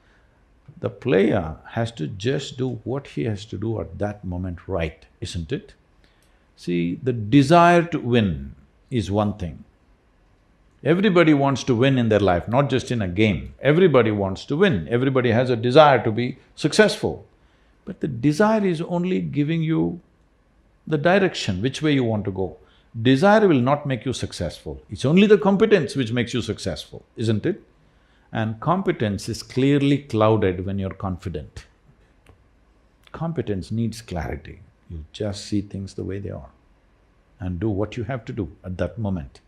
The player has to just do what he has to do at that moment right, isn't it? See, the desire to win is one thing. Everybody wants to win in their life, not just in a game. Everybody wants to win, everybody has a desire to be successful. But the desire is only giving you the direction, which way you want to go. Desire will not make you successful, it's only the competence which makes you successful, isn't it? And competence is clearly clouded when you're confident. Competence needs clarity, you just see things the way they are and do what you have to do at that moment.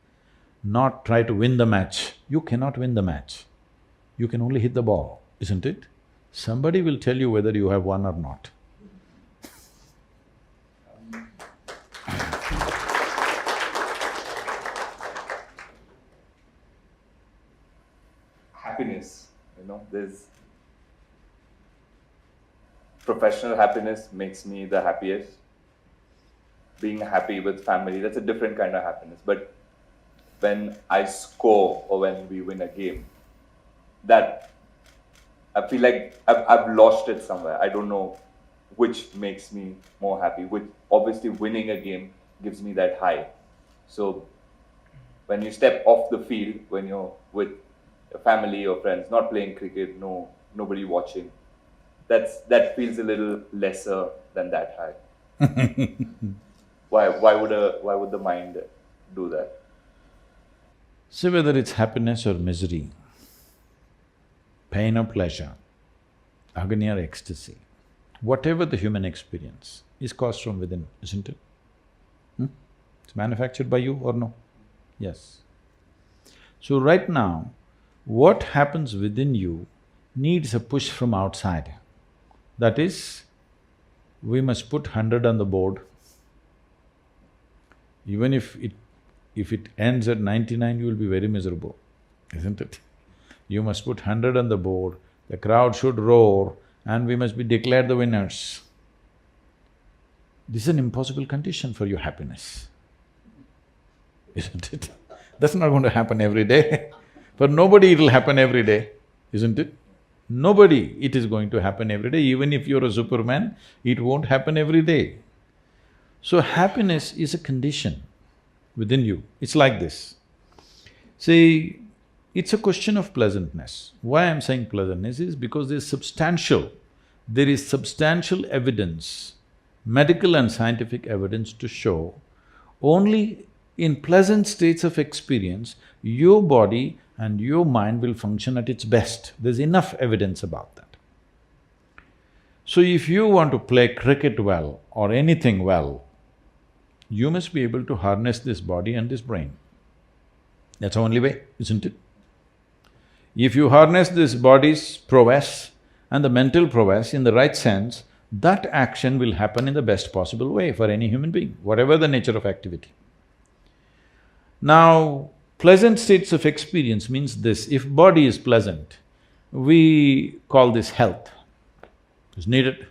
Not try to win the match, you cannot win the match. You can only hit the ball, isn't it? Somebody will tell you whether you have won or not. Happiness, there's… Professional happiness makes me the happiest. Being happy with family, that's a different kind of happiness. But when I score or when we win a game, that… I feel like I've lost it somewhere. I don't know which makes me more happy. Obviously winning a game gives me that high. So when you step off the field, when you're with your family or friends, not playing cricket, nobody watching, that feels a little lesser than that high. Why would the mind do that? See, whether it's happiness or misery, pain or pleasure, agony or ecstasy, whatever the human experience is caused from within, isn't it? It's manufactured by you or no? Yes. So right now, what happens within you needs a push from outside. That is, we must put 100 on the board. Even if it ends at 99, you will be very miserable, isn't it? You must put 100 on the board, the crowd should roar, and we must be declared the winners. This is an impossible condition for your happiness. isn't it? That's not going to happen every day. For nobody it'll happen every day, isn't it? Nobody it is going to happen every day. Even if you're a Superman, it won't happen every day. So happiness is a condition within you. It's like this. See, it's a question of pleasantness. Why I'm saying pleasantness is because there is substantial evidence, medical and scientific evidence to show only in pleasant states of experience, your body and your mind will function at its best. There's enough evidence about that. So if you want to play cricket well or anything well, you must be able to harness this body and this brain. That's the only way, isn't it? If you harness this body's prowess and the mental prowess in the right sense, that action will happen in the best possible way for any human being, whatever the nature of activity. Now, pleasant states of experience means this: if body is pleasant, we call this health. It's needed.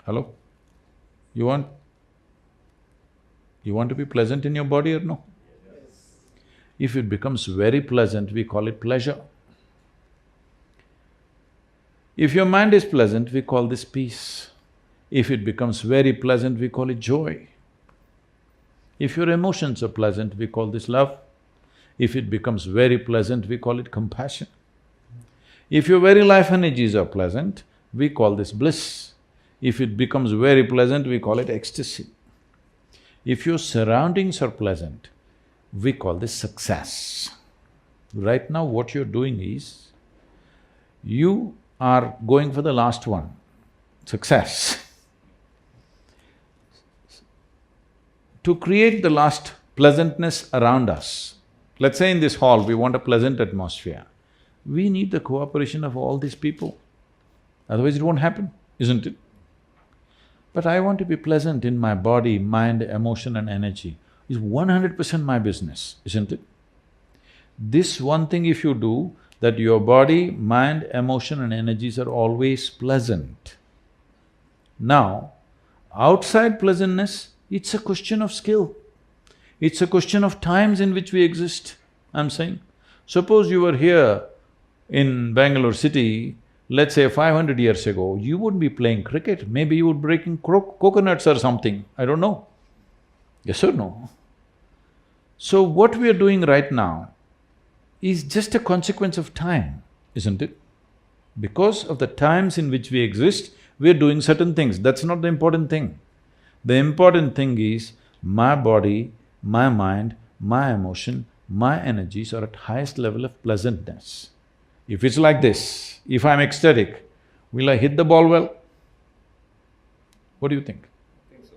Hello? You want to be pleasant in your body or no? If it becomes very pleasant, we call it pleasure. If your mind is pleasant, we call this peace. If it becomes very pleasant, we call it joy. If your emotions are pleasant, we call this love. If it becomes very pleasant, we call it compassion. If your very life energies are pleasant, we call this bliss. If it becomes very pleasant, we call it ecstasy. If your surroundings are pleasant, we call this success. Right now what you're doing is, you are going for the last one, success. To create the last pleasantness around us, let's say in this hall we want a pleasant atmosphere, we need the cooperation of all these people, otherwise it won't happen, isn't it? But I want to be pleasant in my body, mind, emotion and energy is 100% my business, isn't it? This one thing if you do, that your body, mind, emotion and energies are always pleasant. Now, outside pleasantness, it's a question of skill. It's a question of times in which we exist, I'm saying. Suppose you were here in Bangalore city, let's say 500 years ago, you wouldn't be playing cricket, maybe you would be breaking coconuts or something, I don't know. Yes or no? So what we are doing right now is just a consequence of time, isn't it? Because of the times in which we exist, we are doing certain things, that's not the important thing. The important thing is, my body, my mind, my emotion, my energies are at highest level of pleasantness. If it's like this, if I'm ecstatic, will I hit the ball well? What do you think? I think so.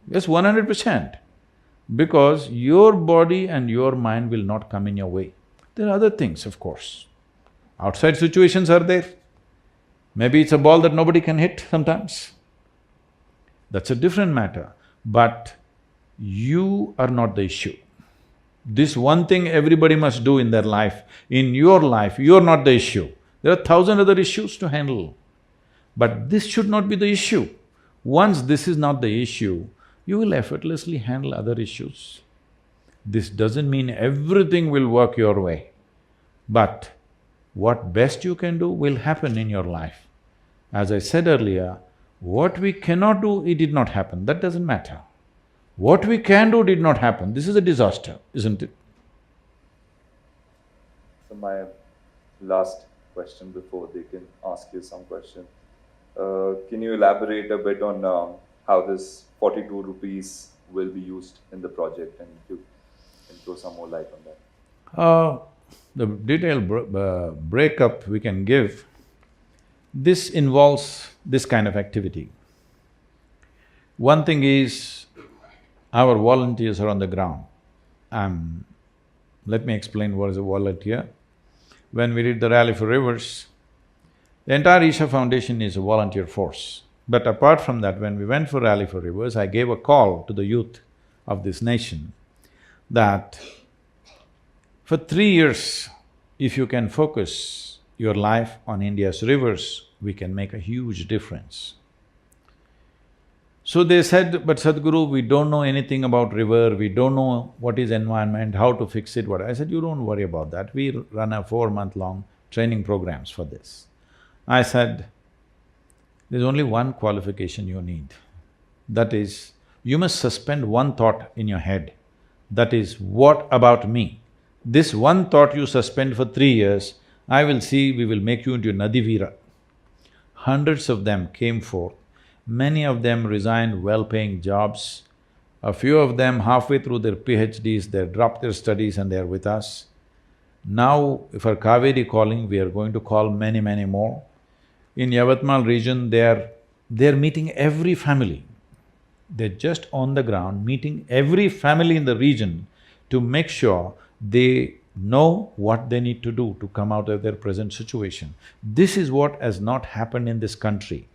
Yes, 100%. Because your body and your mind will not come in your way. There are other things, of course. Outside situations are there. Maybe it's a ball that nobody can hit sometimes. That's a different matter, but you are not the issue. This one thing everybody must do in their life, in your life, you're not the issue. There are 1,000 other issues to handle. But this should not be the issue. Once this is not the issue, you will effortlessly handle other issues. This doesn't mean everything will work your way, but what best you can do will happen in your life. As I said earlier, what we cannot do, it did not happen, that doesn't matter. What we can do did not happen, this is a disaster, isn't it? So my last question before they can ask you some question. Can you elaborate a bit on how this 42 rupees will be used in the project, and you can throw some more light on that? The detailed breakup we can give, this involves this kind of activity. One thing is, our volunteers are on the ground. Let me explain what is a volunteer. When we did the Rally for Rivers, the entire Isha Foundation is a volunteer force. But apart from that, when we went for Rally for Rivers, I gave a call to the youth of this nation that for 3 years, if you can focus your life on India's rivers, we can make a huge difference. So they said, but Sadhguru, we don't know anything about river, we don't know what is environment, how to fix it, what… I said, you don't worry about that, we run a 4-month-long training programs for this. I said, there's only one qualification you need. That is, you must suspend one thought in your head. That is, what about me? This one thought you suspend for 3 years, I will see, we will make you into a Nadivira. Hundreds of them came forth. Many of them resigned well-paying jobs. A few of them, halfway through their PhDs, they dropped their studies and they are with us. Now, for Kaveri calling, we are going to call many, many more. In Yavatmal region, they're meeting every family. They're just on the ground, meeting every family in the region to make sure they know what they need to do to come out of their present situation. This is what has not happened in this country.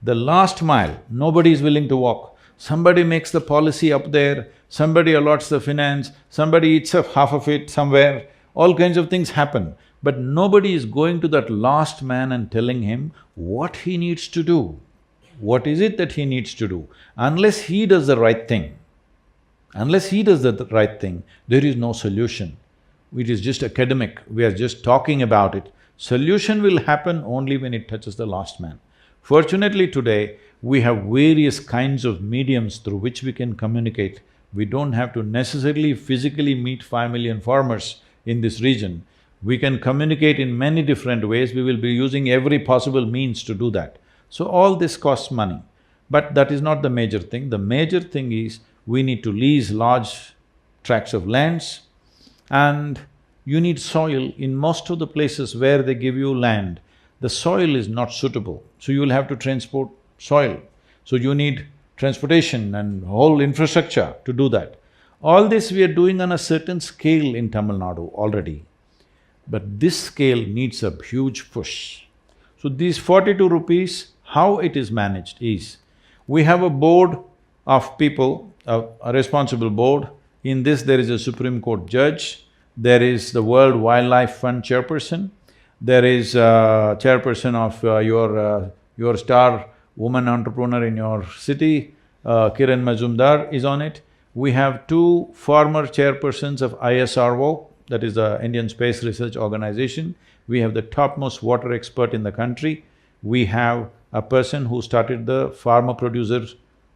The last mile, nobody is willing to walk. Somebody makes the policy up there, somebody allots the finance, somebody eats up half of it somewhere, all kinds of things happen. But nobody is going to that last man and telling him what he needs to do. What is it that he needs to do? Unless he does the right thing, there is no solution. It is just academic, we are just talking about it. Solution will happen only when it touches the last man. Fortunately today, we have various kinds of mediums through which we can communicate. We don't have to necessarily physically meet 5 million farmers in this region. We can communicate in many different ways, we will be using every possible means to do that. So all this costs money, but that is not the major thing. The major thing is, we need to lease large tracts of lands and you need soil. In most of the places where they give you land, the soil is not suitable, so you will have to transport soil. So you need transportation and whole infrastructure to do that. All this we are doing on a certain scale in Tamil Nadu already, but this scale needs a huge push. So these 42 rupees, how it is managed is, we have a board of people, a responsible board. In this there is a Supreme Court judge, there is the World Wildlife Fund chairperson, there is a chairperson of your star woman entrepreneur in your city, Kiran Majumdar is on it. We have 2 former chairpersons of ISRO, that is the Indian Space Research Organization. We have the topmost water expert in the country. We have a person who started the farmer producer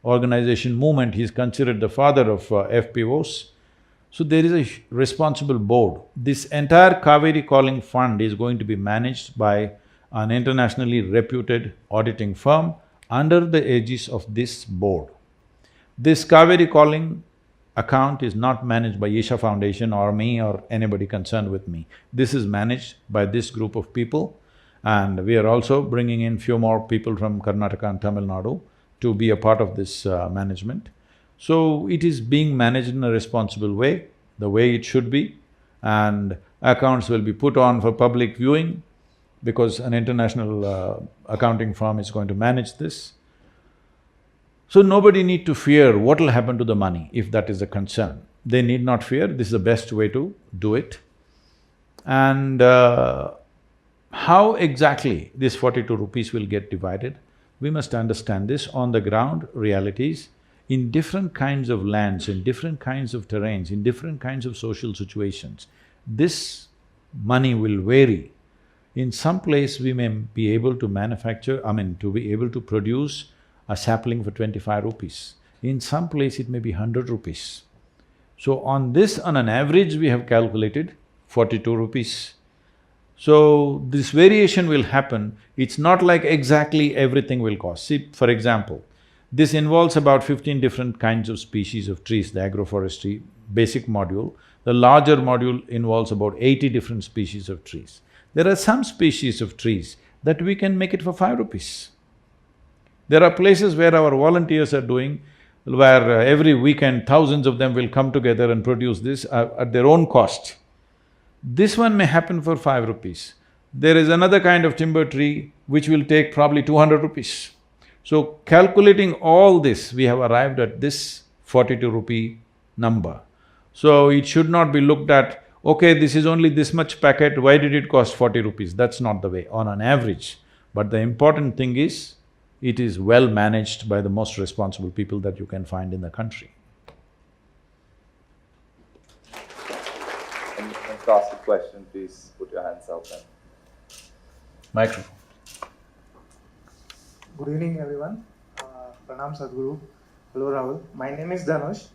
organization movement, he's considered the father of FPOs. So there is a responsible board. This entire Kaveri Calling Fund is going to be managed by an internationally reputed auditing firm under the aegis of this board. This Kaveri Calling account is not managed by Isha Foundation or me or anybody concerned with me. This is managed by this group of people, and we are also bringing in few more people from Karnataka and Tamil Nadu to be a part of this management. So it is being managed in a responsible way, the way it should be, and accounts will be put on for public viewing because an international accounting firm is going to manage this. So nobody need to fear what will happen to the money if that is a concern. They need not fear, this is the best way to do it. And how exactly this 42 rupees will get divided, we must understand this on the ground realities. In different kinds of lands, in different kinds of terrains, in different kinds of social situations, this money will vary. In some place we may be able to manufacture, to be able to produce a sapling for 25 rupees. In some place it may be 100 rupees. So on this, on an average, we have calculated 42 rupees. So this variation will happen, it's not like exactly everything will cost. See, for example, this involves about 15 different kinds of species of trees, the agroforestry basic module. The larger module involves about 80 different species of trees. There are some species of trees that we can make it for 5 rupees. There are places where our volunteers are doing, where every weekend thousands of them will come together and produce this at their own cost. This one may happen for 5 rupees. There is another kind of timber tree which will take probably 200 rupees. So calculating all this, we have arrived at this 42 rupee number. So it should not be looked at, okay, this is only this much packet, why did it cost 40 rupees? That's not the way, on an average. But the important thing is, It is well managed by the most responsible people that you can find in the country. And to ask a question, please put your hands up and… Microphone. Good evening, everyone. Pranam Sadhguru. Hello, Rahul. My name is Dhanush.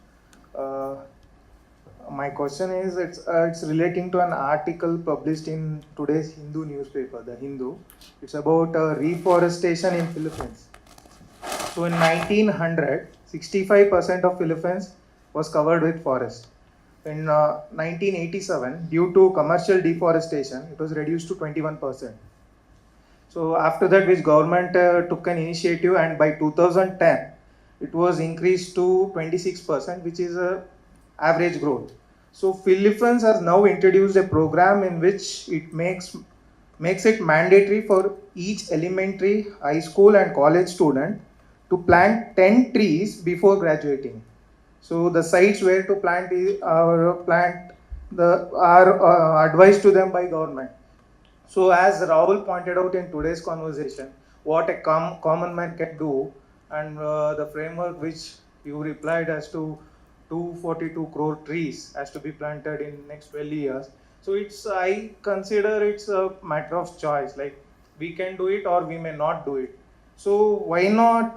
My question is, it's relating to an article published in today's Hindu newspaper, The Hindu. It's about reforestation in Philippines. So in 1900, 65% of Philippines was covered with forest. In 1987, due to commercial deforestation, it was reduced to 21%. So after that, which government took an initiative, and by 2010, it was increased to 26%, which is a average growth. So Philippines has now introduced a program in which it makes it mandatory for each elementary, high school and college student to plant 10 trees before graduating. So the sites where to plant are advised to them by government. So as Rahul pointed out in today's conversation, what a common man can do, and the framework which you replied as to 242 crore trees has to be planted in next 12 years. So I consider it's a matter of choice, like we can do it or we may not do it. So why not,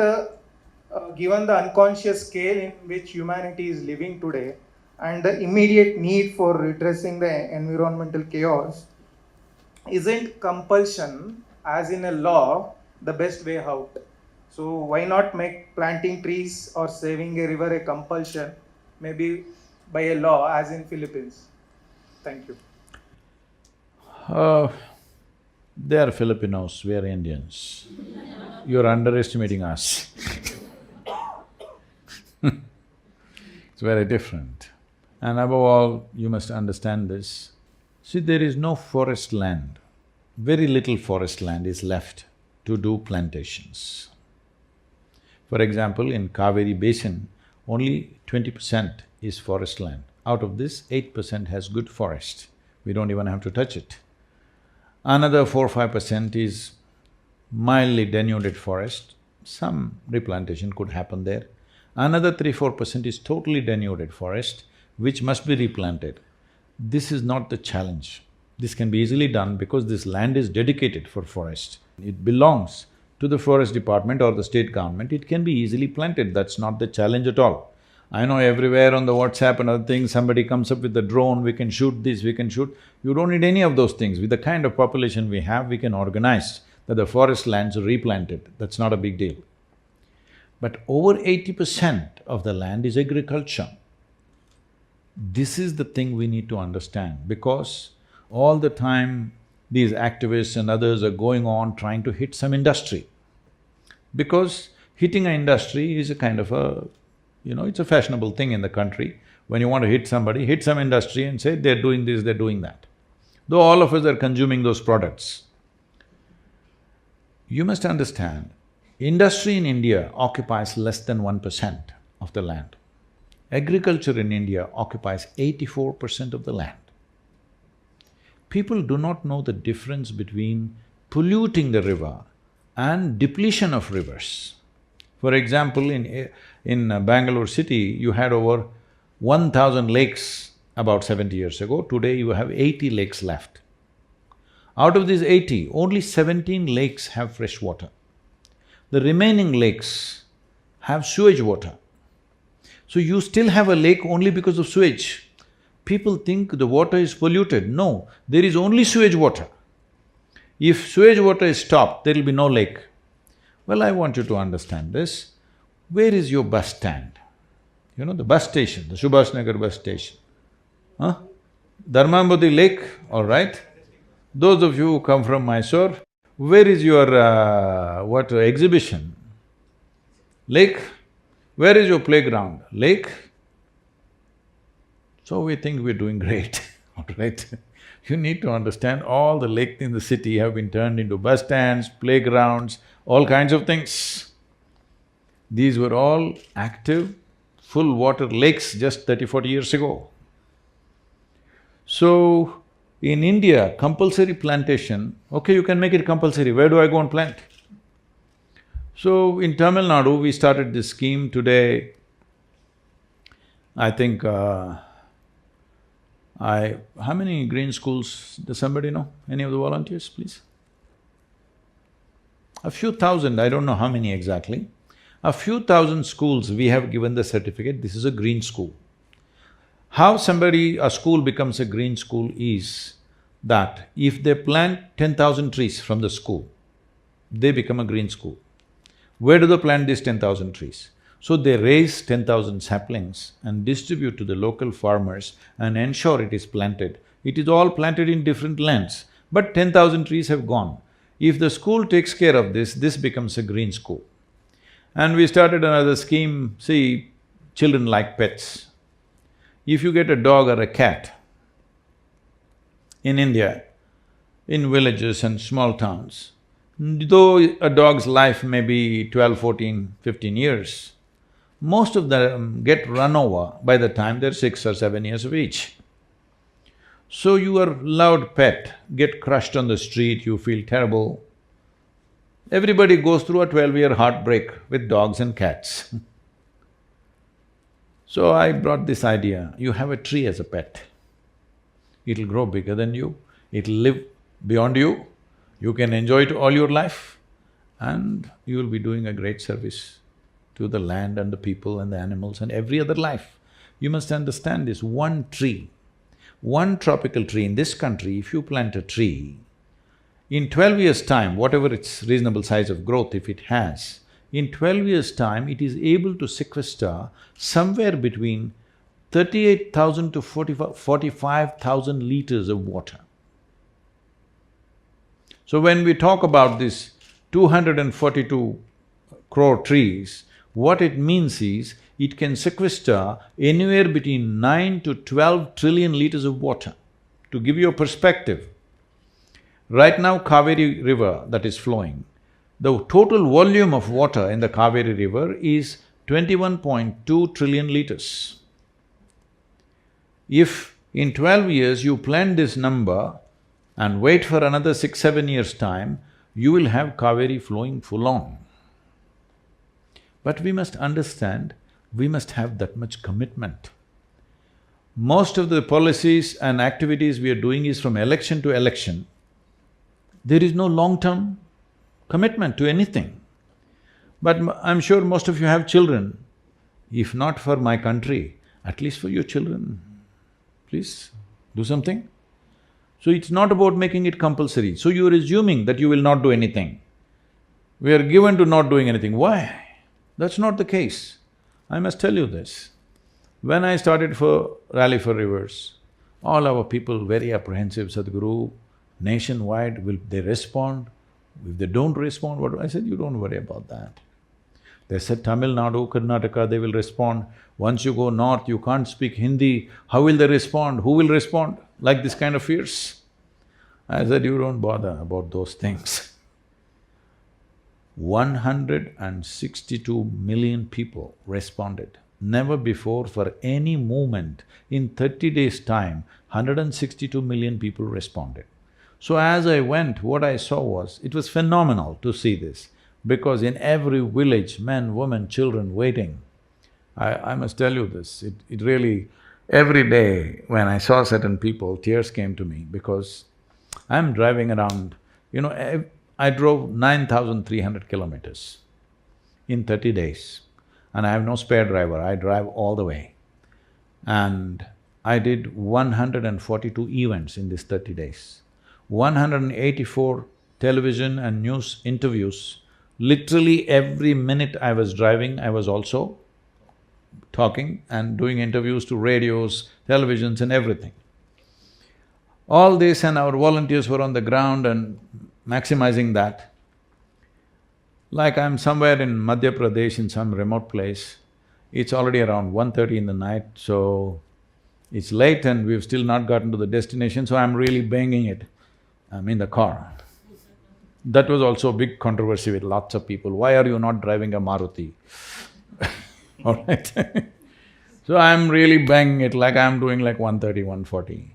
given the unconscious scale in which humanity is living today and the immediate need for redressing the environmental chaos, isn't compulsion, as in a law, the best way out? So why not make planting trees or saving a river a compulsion, maybe by a law, as in Philippines? Thank you. They are Filipinos, we are Indians. You're underestimating us. It's very different. And above all, you must understand this. See, there is no forest land. Very little forest land is left to do plantations. For example, in Kaveri Basin, only 20% is forest land. Out of this, 8% has good forest. We don't even have to touch it. Another 4–5% is mildly denuded forest. Some replantation could happen there. Another 3–4% is totally denuded forest, which must be replanted. This is not the challenge. This can be easily done because this land is dedicated for forest. It belongs to the forest department or the state government, it can be easily planted, that's not the challenge at all. I know everywhere on the WhatsApp and other things, somebody comes up with a drone, we can shoot this, we can shoot… You don't need any of those things. With the kind of population we have, we can organize that the forest lands are replanted, that's not a big deal. But over 80% of the land is agriculture. This is the thing we need to understand, because all the time these activists and others are going on trying to hit some industry. Because hitting an industry is a kind of a… it's a fashionable thing in the country. When you want to hit somebody, hit some industry and say, they're doing this, they're doing that. Though all of us are consuming those products. You must understand, industry in India occupies less than 1% of the land. Agriculture in India occupies 84% of the land. People do not know the difference between polluting the river and depletion of rivers. For example, in Bangalore city, you had over 1,000 lakes about 70 years ago. Today you have 80 lakes left. Out of these 80, only 17 lakes have fresh water. The remaining lakes have sewage water. So you still have a lake only because of sewage. People think the water is polluted. No, there is only sewage water. If sewage water is stopped, there will be no lake. Well, I want you to understand this. Where is your bus stand? The bus station, the Subhash Nagar bus station. Dharmambudi Lake, all right. Those of you who come from Mysore, where is your exhibition? Lake? Where is your playground? Lake? So we think we're doing great, all right? You need to understand all the lakes in the city have been turned into bus stands, playgrounds, all kinds of things. These were all active, full water lakes just 30–40 years ago. So, in India, compulsory plantation, okay, you can make it compulsory, where do I go and plant? So in Tamil Nadu, we started this scheme today. I think, how many green schools, does somebody know? Any of the volunteers, please? A few thousand, I don't know how many exactly. A few thousand schools we have given the certificate, this is a green school. How a school becomes a green school is that if they plant 10,000 trees from the school, they become a green school. Where do they plant these 10,000 trees? So they raise 10,000 saplings and distribute to the local farmers and ensure it is planted. It is all planted in different lands, but 10,000 trees have gone. If the school takes care of this becomes a green school. And we started another scheme, see, children like pets. If you get a dog or a cat, in India, in villages and small towns, though a dog's life may be 12, 14, 15 years, most of them get run over by the time they're 6 or 7 years of age. So your loved pet get crushed on the street, you feel terrible. Everybody goes through a 12-year heartbreak with dogs and cats. So I brought this idea, you have a tree as a pet. It'll grow bigger than you, it'll live beyond you, you can enjoy it all your life, and you will be doing a great service to the land and the people and the animals and every other life. You must understand this, one tree, one tropical tree in this country, if you plant a tree, in 12 years' time, whatever its reasonable size of growth if it has, in 12 years' time, it is able to sequester somewhere between 38,000 to 45,000 liters of water. So when we talk about this 242 crore trees, what it means is, it can sequester anywhere between 9 to 12 trillion liters of water. To give you a perspective, right now Kaveri river that is flowing, the total volume of water in the Kaveri river is 21.2 trillion liters. If in 12 years you plant this number and wait for another 6, 7 years' time, you will have Kaveri flowing full on. But we must understand, we must have that much commitment. Most of the policies and activities we are doing is from election to election. There is no long-term commitment to anything. But I'm sure most of you have children. If not for my country, at least for your children, please do something. So it's not about making it compulsory. So you're assuming that you will not do anything. We are given to not doing anything. Why? That's not the case. I must tell you this. When I started for Rally for Rivers, all our people very apprehensive, Sadhguru, nationwide, will they respond? If they don't respond, what… I said, you don't worry about that. They said Tamil Nadu, Karnataka, they will respond. Once you go north, you can't speak Hindi, how will they respond? Who will respond? Like this kind of fears. I said, you don't bother about those things. 162 million people responded. Never before for any movement in 30 days' time, 162 million people responded. So as I went, what I saw was, it was phenomenal to see this, because in every village, men, women, children waiting. I must tell you this, it really… Every day when I saw certain people, tears came to me because I'm driving around, I drove 9,300 kilometers in 30 days and I have no spare driver, I drive all the way. And I did 142 events in these 30 days, 184 television and news interviews. Literally every minute I was driving, I was also talking and doing interviews to radios, televisions and everything. All this, and our volunteers were on the ground and maximizing that. Like I'm somewhere in Madhya Pradesh in some remote place, it's already around 1:30 in the night, so it's late and we've still not gotten to the destination, so I'm really banging it. I'm in the car. That was also a big controversy with lots of people, why are you not driving a Maruti? All right So I'm really banging it like I'm doing like 130, 140.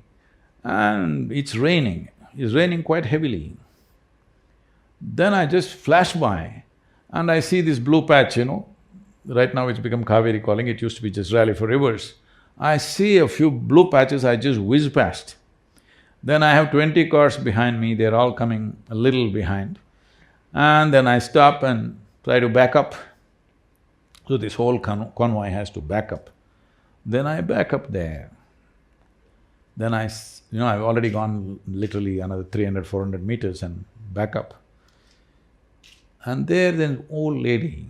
And it's raining quite heavily. Then I just flashed by And I see this blue patch, right now it's become Kaveri calling, it used to be just Rally for Rivers. I see a few blue patches, I just whiz past. Then I have 20 cars behind me, they're all coming a little behind. And then I stop and try to back up. So this whole convoy has to back up. Then I back up there. Then I've already gone literally another 300, 400 meters and back up. And there's an old lady,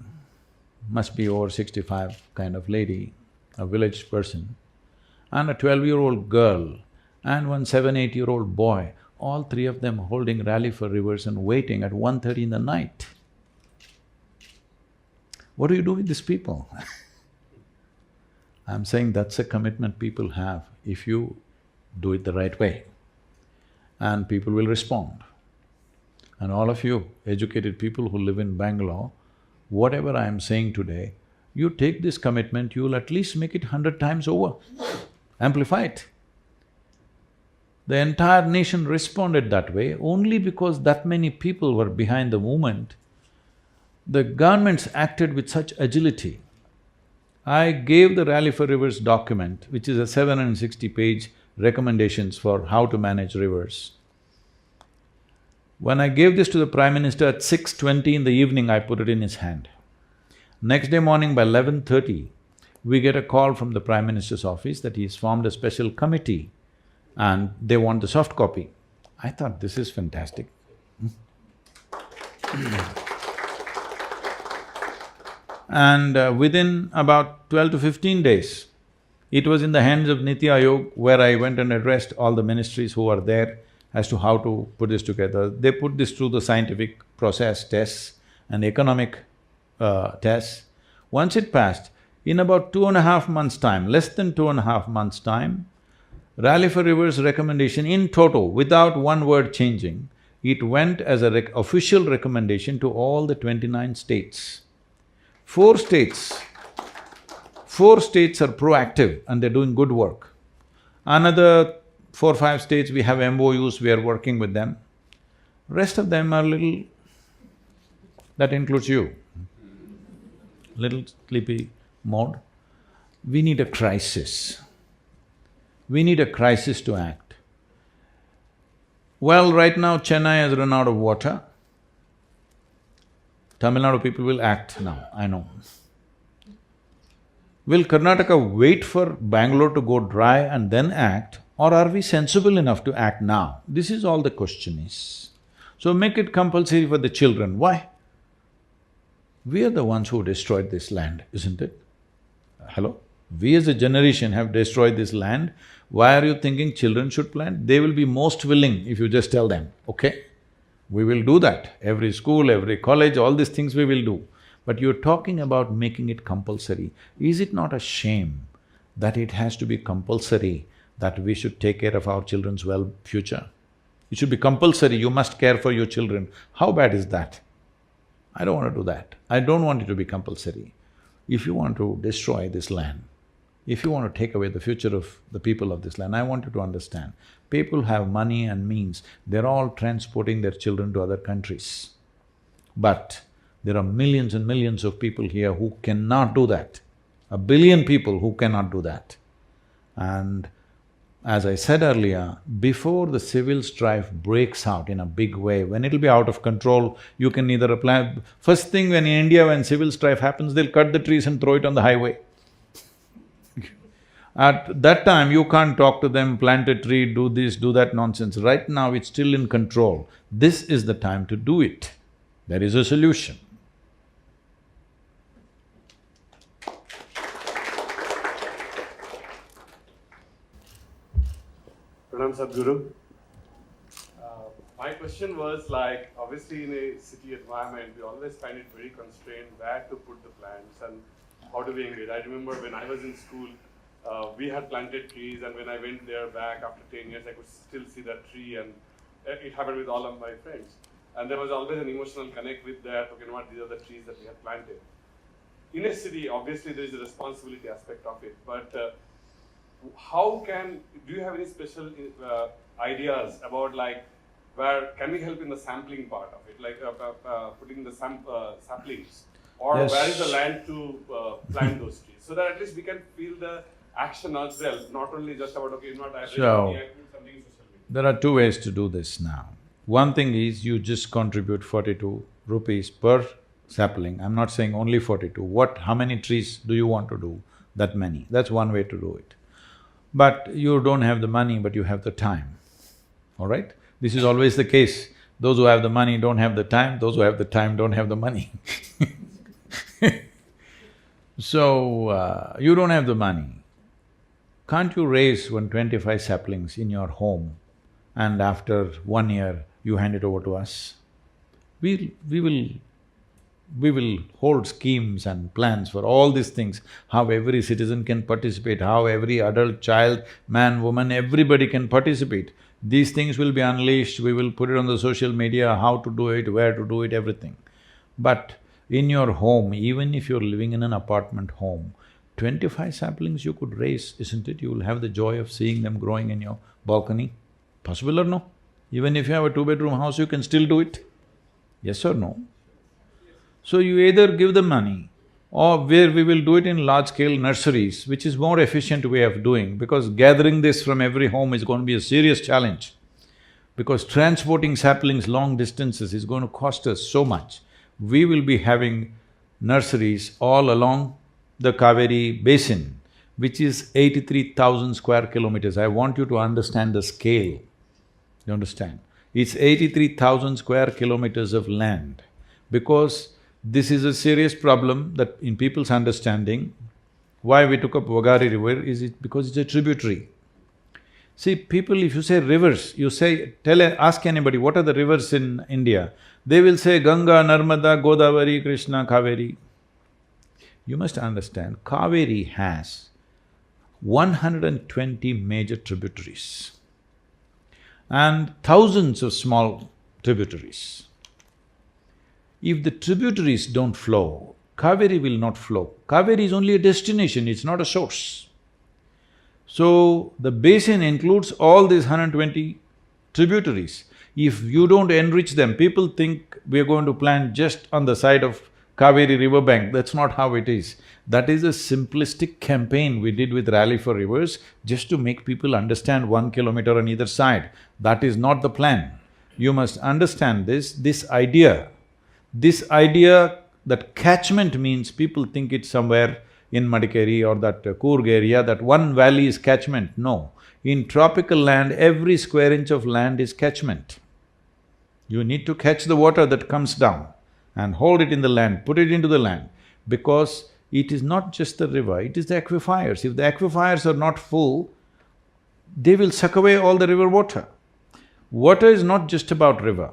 must be over 65 kind of lady, a village person, and a 12-year-old girl and one 7, 8-year-old boy, all three of them holding Rally for Rivers and waiting at 1:30 in the night. What do you do with these people? I'm saying that's a commitment people have if you do it the right way, and people will respond. And all of you educated people who live in Bangalore, whatever I am saying today, you take this commitment, you'll at least make it 100 times over, amplify it. The entire nation responded that way only because that many people were behind the movement. The governments acted with such agility. I gave the Rally for Rivers document, which is a 760-page recommendations for how to manage rivers. When I gave this to the Prime Minister at 6:20 in the evening, I put it in his hand. Next day morning by 11:30, we get a call from the Prime Minister's office that he's formed a special committee and they want the soft copy. I thought, this is fantastic. And within about 12 to 15 days, it was in the hands of Niti Aayog, where I went and addressed all the ministries who are there as to how to put this together. They put this through the scientific process tests and economic tests. Once it passed, in about 2.5 months' time, less than 2.5 months' time, Rally for Rivers recommendation in total, without one word changing, it went as a official recommendation to all the 29 states. Four states are proactive and they're doing good work. Another 4, 5 states, we have MOUs, we are working with them. Rest of them are little… that includes you, little sleepy mode. We need a crisis. We need a crisis to act. Well, right now Chennai has run out of water. Tamil Nadu people will act now, I know. Will Karnataka wait for Bangalore to go dry and then act, or are we sensible enough to act now? This is all the question is. So make it compulsory for the children. Why? We are the ones who destroyed this land, isn't it? Hello? We as a generation have destroyed this land. Why are you thinking children should plant? They will be most willing if you just tell them, okay? We will do that. Every school, every college, all these things we will do. But you're talking about making it compulsory. Is it not a shame that it has to be compulsory, that we should take care of our children's future? It should be compulsory, you must care for your children. How bad is that? I don't want to do that. I don't want it to be compulsory. If you want to destroy this land, if you want to take away the future of the people of this land, I want you to understand, people have money and means, they're all transporting their children to other countries. But there are millions and millions of people here who cannot do that. 1 billion people who cannot do that. And as I said earlier, before the civil strife breaks out in a big way, when it'll be out of control, you can either apply… First thing when in India, when civil strife happens, they'll cut the trees and throw it on the highway. At that time, you can't talk to them, plant a tree, do this, do that nonsense. Right now, it's still in control. This is the time to do it. There is a solution. Pranam Sadhguru. My question was like, obviously in a city environment, we always find it very constrained where to put the plants and how do we engage. I remember when I was in school, we had planted trees, and when I went there back after 10 years, I could still see that tree, and it happened with all of my friends. And there was always an emotional connect with that, okay, what these are the trees that we had planted. In a city, obviously there is a responsibility aspect of it, but do you have any special ideas about like where can we help in the sampling part of it, like putting the saplings, or Yes. where is the land to plant those trees, so that at least we can feel the action as well, not only just about, okay, not I So- I do something in social media. There are two ways to do this now. One thing is you just contribute 42 rupees per sapling. I'm not saying only 42. How many trees do you want to do? That many. That's one way to do it. But you don't have the money, but you have the time, all right? This is always the case. Those who have the money don't have the time, those who have the time don't have the money. So, you don't have the money. Can't you raise 125 saplings in your home and after 1 year you hand it over to us? We will hold schemes and plans for all these things, how every citizen can participate, how every adult, child, man, woman, everybody can participate. These things will be unleashed, we will put it on the social media, how to do it, where to do it, everything. But in your home, even if you're living in an apartment home, 25 saplings you could raise, isn't it? You will have the joy of seeing them growing in your balcony. Possible or no? Even if you have a two-bedroom house, you can still do it. Yes or no? So you either give the money, or where we will do it in large-scale nurseries, which is more efficient way of doing, because gathering this from every home is going to be a serious challenge. Because transporting saplings long distances is going to cost us so much. We will be having nurseries all along the Kaveri basin, which is 83,000 square kilometers. I want you to understand the scale, you understand? It's 83,000 square kilometers of land, because this is a serious problem that in people's understanding, why we took up Vagari river is because it's a tributary. See, people, if you say rivers, you say… ask anybody, what are the rivers in India? They will say Ganga, Narmada, Godavari, Krishna, Kaveri. You must understand, Kaveri has 120 major tributaries and thousands of small tributaries. If the tributaries don't flow, Kaveri will not flow. Kaveri is only a destination, it's not a source. So, the basin includes all these 120 tributaries. If you don't enrich them, people think we are going to plant just on the side of Kaveri riverbank. That's not how it is. That is a simplistic campaign we did with Rally for Rivers, just to make people understand 1 kilometer on either side. That is not the plan. You must understand this idea that catchment means people think it's somewhere in Madikeri or that Coorg area, that one valley is catchment. No. In tropical land, every square inch of land is catchment. You need to catch the water that comes down and hold it in the land, put it into the land, because it is not just the river, it is the aquifers. If the aquifers are not full, they will suck away all the river water. Water is not just about river.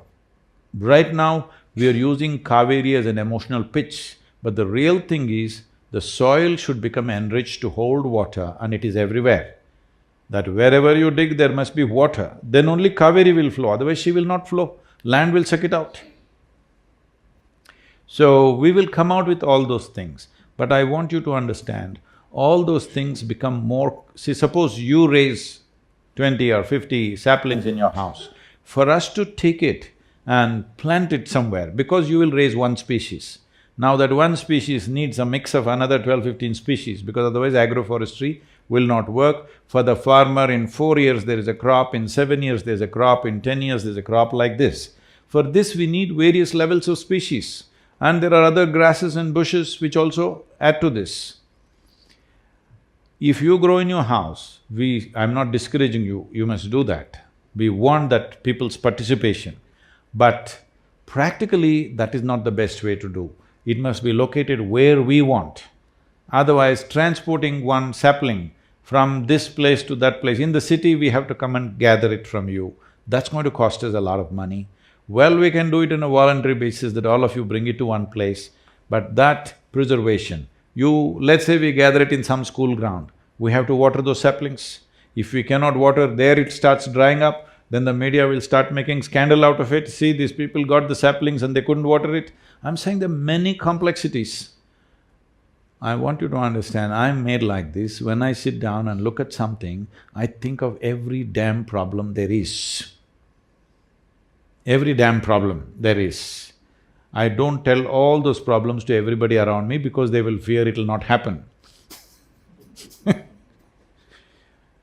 Right now, we are using Kaveri as an emotional pitch, but the real thing is, the soil should become enriched to hold water, and it is everywhere. That wherever you dig, there must be water, then only Kaveri will flow, otherwise she will not flow, land will suck it out. So, we will come out with all those things, but I want you to understand, all those things become more… See, suppose you raise 20 or 50 saplings in your house. For us to take it and plant it somewhere, because you will raise one species. Now that one species needs a mix of another 12-15 species, because otherwise agroforestry will not work. For the farmer, in 4 years there is a crop, in 7 years there's a crop, in 10 years there's a crop like this. For this we need various levels of species. And there are other grasses and bushes which also add to this. If you grow in your house, I'm not discouraging you, you must do that. We want that people's participation. But practically, that is not the best way to do. It must be located where we want. Otherwise, transporting one sapling from this place to that place, in the city we have to come and gather it from you. That's going to cost us a lot of money. Well, we can do it on a voluntary basis, that all of you bring it to one place, but that preservation, let's say we gather it in some school ground, we have to water those saplings. If we cannot water there, it starts drying up, then the media will start making scandal out of it. See, these people got the saplings and they couldn't water it. I'm saying there are many complexities. I want you to understand, I'm made like this. When I sit down and look at something, I think of every damn problem there is. every damn problem there is. I don't tell all those problems to everybody around me because they will fear it'll not happen.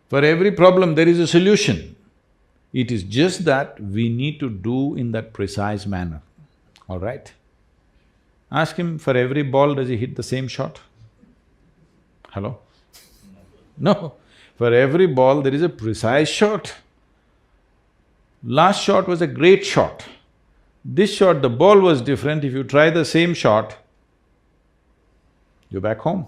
For every problem there is a solution. It is just that we need to do in that precise manner, all right? Ask him, for every ball does he hit the same shot? Hello? No, for every ball there is a precise shot. Last shot was a great shot. This shot, the ball was different. If you try the same shot, you're back home.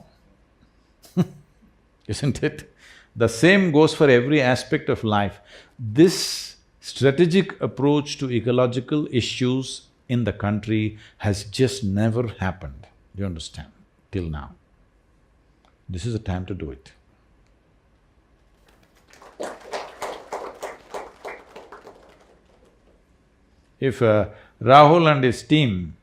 Isn't it? The same goes for every aspect of life. This strategic approach to ecological issues in the country has just never happened, you understand, till now. This is the time to do it. If Rahul and his team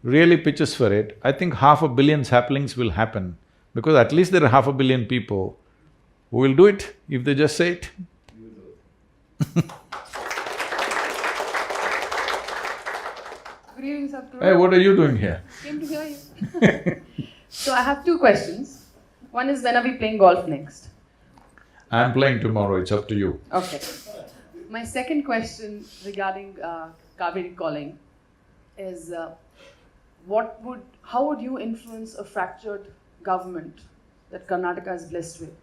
really pitches for it, I think 500 million saplings will happen, because at least there are 500 million people who will do it if they just say it. Good evening, Sadhguru. Hey, what are you doing here? Came to hear you. So I have two questions. One is, when are we playing golf next? I'm playing tomorrow, it's up to you. Okay. My second question regarding Kaveri calling is, how would you influence a fractured government that Karnataka is blessed with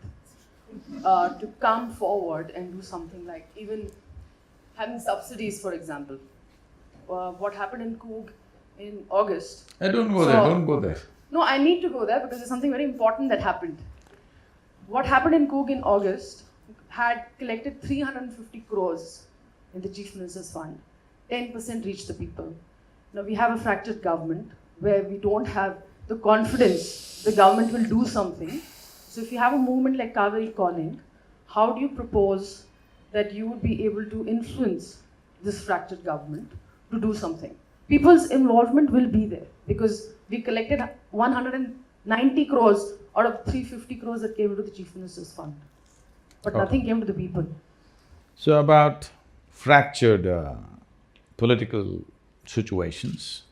to come forward and do something like even having subsidies, for example? What happened in Coog in August? Don't go there, don't go there. No, I need to go there because there's something very important that happened. What happened in Coog in August had collected 350 crores in the Chief Minister's Fund. 10% reached the people. Now we have a fractured government where we don't have the confidence the government will do something. So if you have a movement like Kaveri calling, how do you propose that you would be able to influence this fractured government to do something? People's involvement will be there because we collected 190 crores out of 350 crores that came into the Chief Minister's Fund. But nothing came to the people. So about fractured political situations,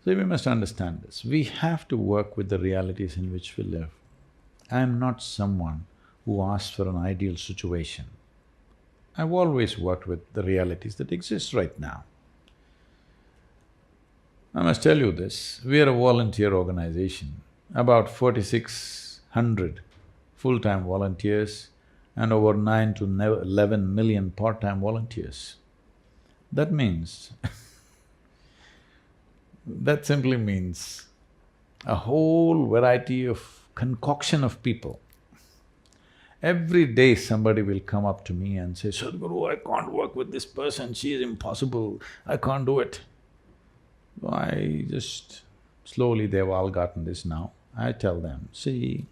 so we must understand this. We have to work with the realities in which we live. I am not someone who asks for an ideal situation. I've always worked with the realities that exist right now. I must tell you this, we are a volunteer organization, about 4,600 full-time volunteers and over 9 to 11 million part-time volunteers. That means that simply means a whole variety of concoction of people. Every day somebody will come up to me and say, Sadhguru, I can't work with this person, she is impossible, I can't do it. I just… slowly they've all gotten this now. I tell them, see,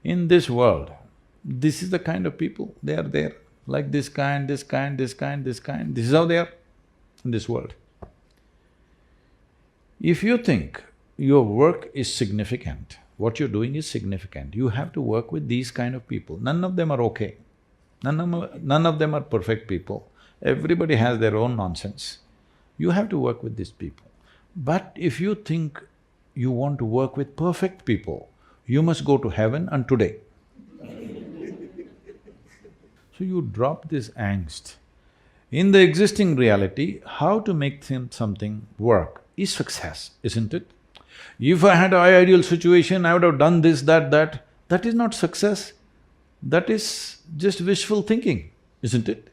in this world, this is the kind of people, they are there. Like this kind, this kind, this kind, this kind, this is how they are in this world. If you think your work is significant, what you're doing is significant, you have to work with these kind of people. None of them are okay. None of them are perfect people. Everybody has their own nonsense. You have to work with these people. But if you think you want to work with perfect people, you must go to heaven and today. So you drop this angst. In the existing reality, how to make something work is success, isn't it? If I had an ideal situation, I would have done this, that, that. That is not success. That is just wishful thinking, isn't it?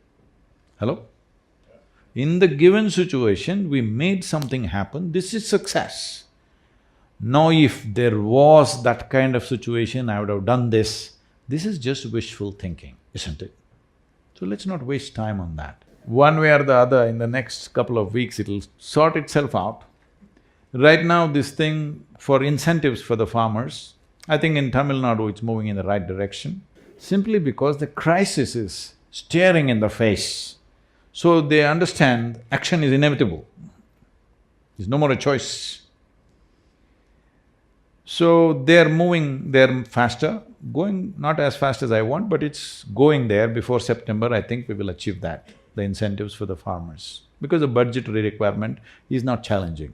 Hello? In the given situation, we made something happen, this is success. Now if there was that kind of situation, I would have done this. This is just wishful thinking, isn't it? So let's not waste time on that. One way or the other, in the next couple of weeks, it'll sort itself out. Right now, this thing for incentives for the farmers, I think in Tamil Nadu it's moving in the right direction, simply because the crisis is staring in the face. So they understand action is inevitable. There's no more a choice. So they're moving, they're faster, going not as fast as I want, but it's going there. Before September, I think we will achieve that, the incentives for the farmers, because the budgetary requirement is not challenging.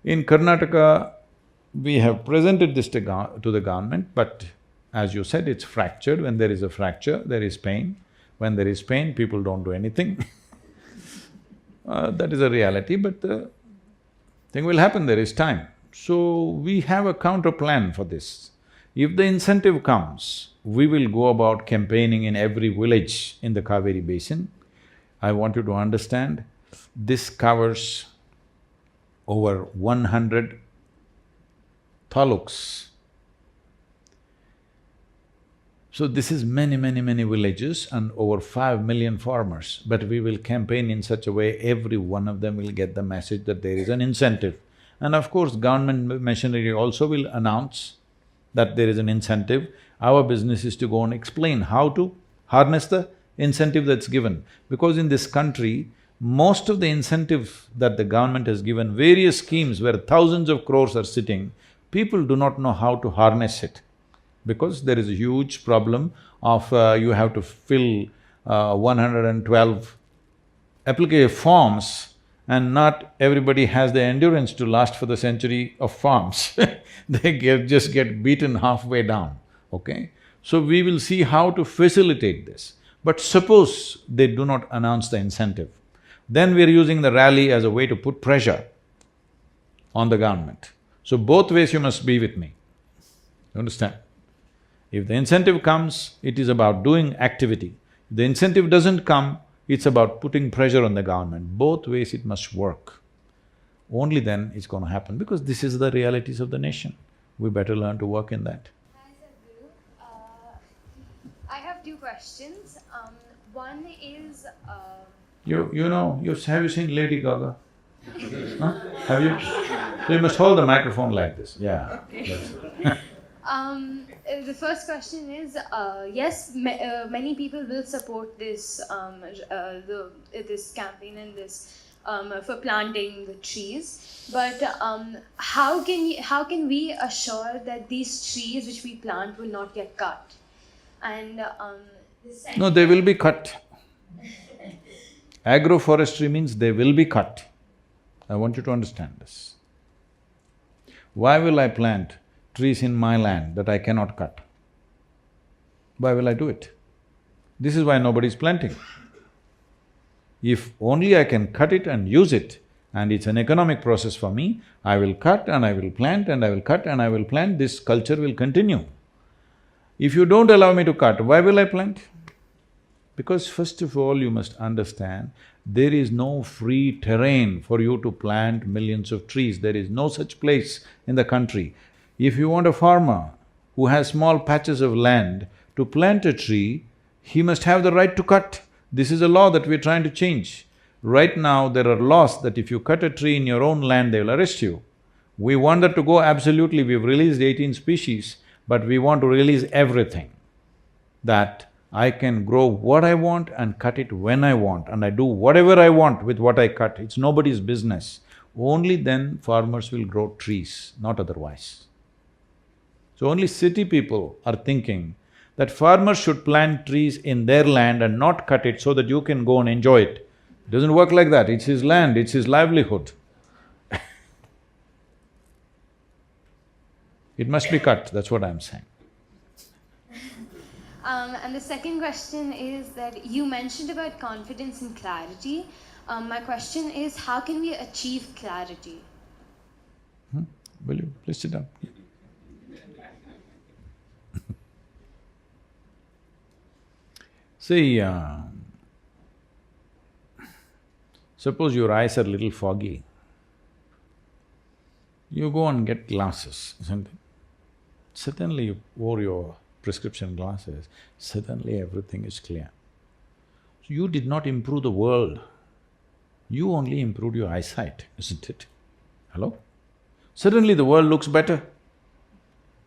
In Karnataka, we have presented this to the government, but as you said, it's fractured. When there is a fracture, there is pain. When there is pain, people don't do anything. That is a reality, but the thing will happen, there is time. So, we have a counter plan for this. If the incentive comes, we will go about campaigning in every village in the Kaveri basin. I want you to understand, this covers over 100 taluks. So this is many villages and over 5 million farmers, but we will campaign in such a way every one of them will get the message that there is an incentive. And of course, government machinery also will announce that there is an incentive. Our business is to go and explain how to harness the incentive that's given. Because in this country, most of the incentive that the government has given, various schemes where thousands of crores are sitting, people do not know how to harness it. Because there is a huge problem of you have to fill 112 application forms, and not everybody has the endurance to last for the century of forms. They just get beaten halfway down, okay? So we will see how to facilitate this. But suppose they do not announce the incentive, then we are using the rally as a way to put pressure on the government. So both ways you must be with me, you understand? If the incentive comes, it is about doing activity. If the incentive doesn't come, it's about putting pressure on the government. Both ways it must work. Only then it's going to happen, because this is the realities of the nation. We better learn to work in that. Hi, Sadhguru. I have two questions. One is… Have you seen Lady Gaga? Huh? Have you? So you must hold the microphone like this, yeah. Okay. The first question is, yes, many people will support this this campaign and this for planting the trees. But how can we assure that these trees which we plant will not get cut? And No, they will be cut. Agroforestry means they will be cut. I want you to understand this. Why will I plant trees in my land that I cannot cut? Why will I do it? This is why nobody is planting. If only I can cut it and use it, and it's an economic process for me, I will cut and I will plant and I will cut and I will plant, this culture will continue. If you don't allow me to cut, why will I plant? Because first of all, you must understand, there is no free terrain for you to plant millions of trees. There is no such place in the country. If you want a farmer who has small patches of land to plant a tree, he must have the right to cut. This is a law that we're trying to change. Right now, there are laws that if you cut a tree in your own land, they will arrest you. We want that to go absolutely. We've released 18 species, but we want to release everything. That I can grow what I want and cut it when I want, and I do whatever I want with what I cut. It's nobody's business. Only then farmers will grow trees, not otherwise. So only city people are thinking that farmers should plant trees in their land and not cut it so that you can go and enjoy it. It doesn't work like that, it's his land, it's his livelihood. It must be cut, that's what I'm saying. And the second question is that you mentioned about confidence and clarity. My question is, how can we achieve clarity? Will you please sit down? See, suppose your eyes are a little foggy, you go and get glasses, isn't it? Suddenly you wore your prescription glasses, suddenly everything is clear. So you did not improve the world, you only improved your eyesight, isn't it? Hello? Suddenly the world looks better.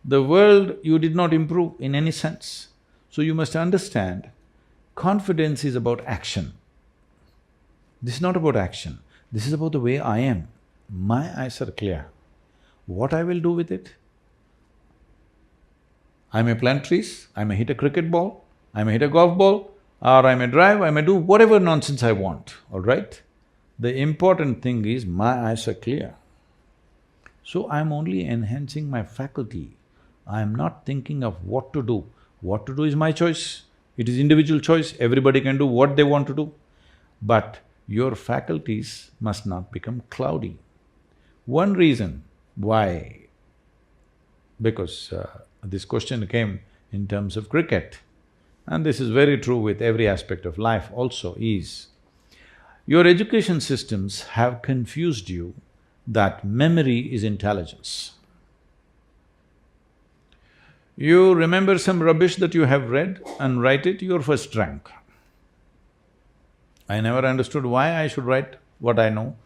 The world you did not improve in any sense. So you must understand, confidence is about action. This is not about action, this is about the way I am. My eyes are clear. what I will do with it? I may plant trees, I may hit a cricket ball, I may hit a golf ball, or I may drive, I may do whatever nonsense I want, all right? The important thing is my eyes are clear. So I'm only enhancing my faculty. I'm not thinking of what to do. What to do is my choice. It is individual choice, everybody can do what they want to do. But your faculties must not become cloudy. One reason why, because this question came in terms of cricket, and this is very true with every aspect of life also, is your education systems have confused you that memory is intelligence. You remember some rubbish that you have read and write it, you're first rank. I never understood why I should write what I know.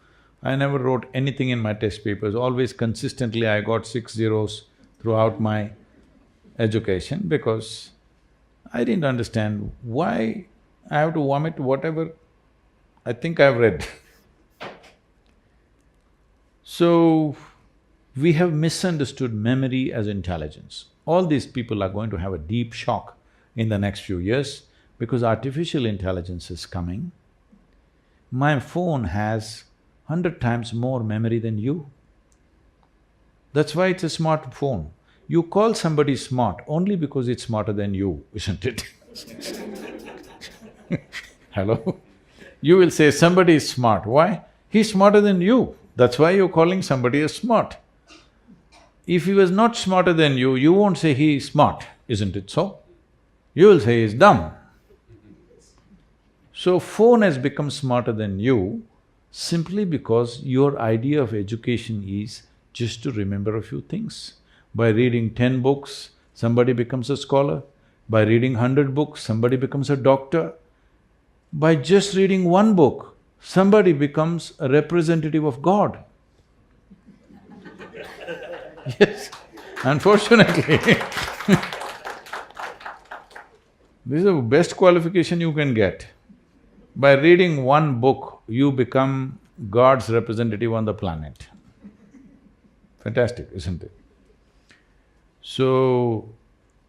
I never wrote anything in my test papers, always consistently I got 6 zeros throughout my education because I didn't understand why I have to vomit whatever I think I've read. So, we have misunderstood memory as intelligence. All these people are going to have a deep shock in the next few years because artificial intelligence is coming. My phone has 100 times more memory than you. That's why it's a smart phone. You call somebody smart only because it's smarter than you, isn't it? Hello? You will say somebody is smart, why? He's smarter than you, that's why you're calling somebody as smart. If he was not smarter than you won't say he is smart, isn't it so? You will say he's dumb. So phone has become smarter than you simply because your idea of education is just to remember a few things. By reading 10 books, somebody becomes a scholar. By reading 100 books, somebody becomes a doctor. By just reading one book, somebody becomes a representative of God. Yes, unfortunately this is the best qualification you can get. By reading one book, you become God's representative on the planet. Fantastic, isn't it? So,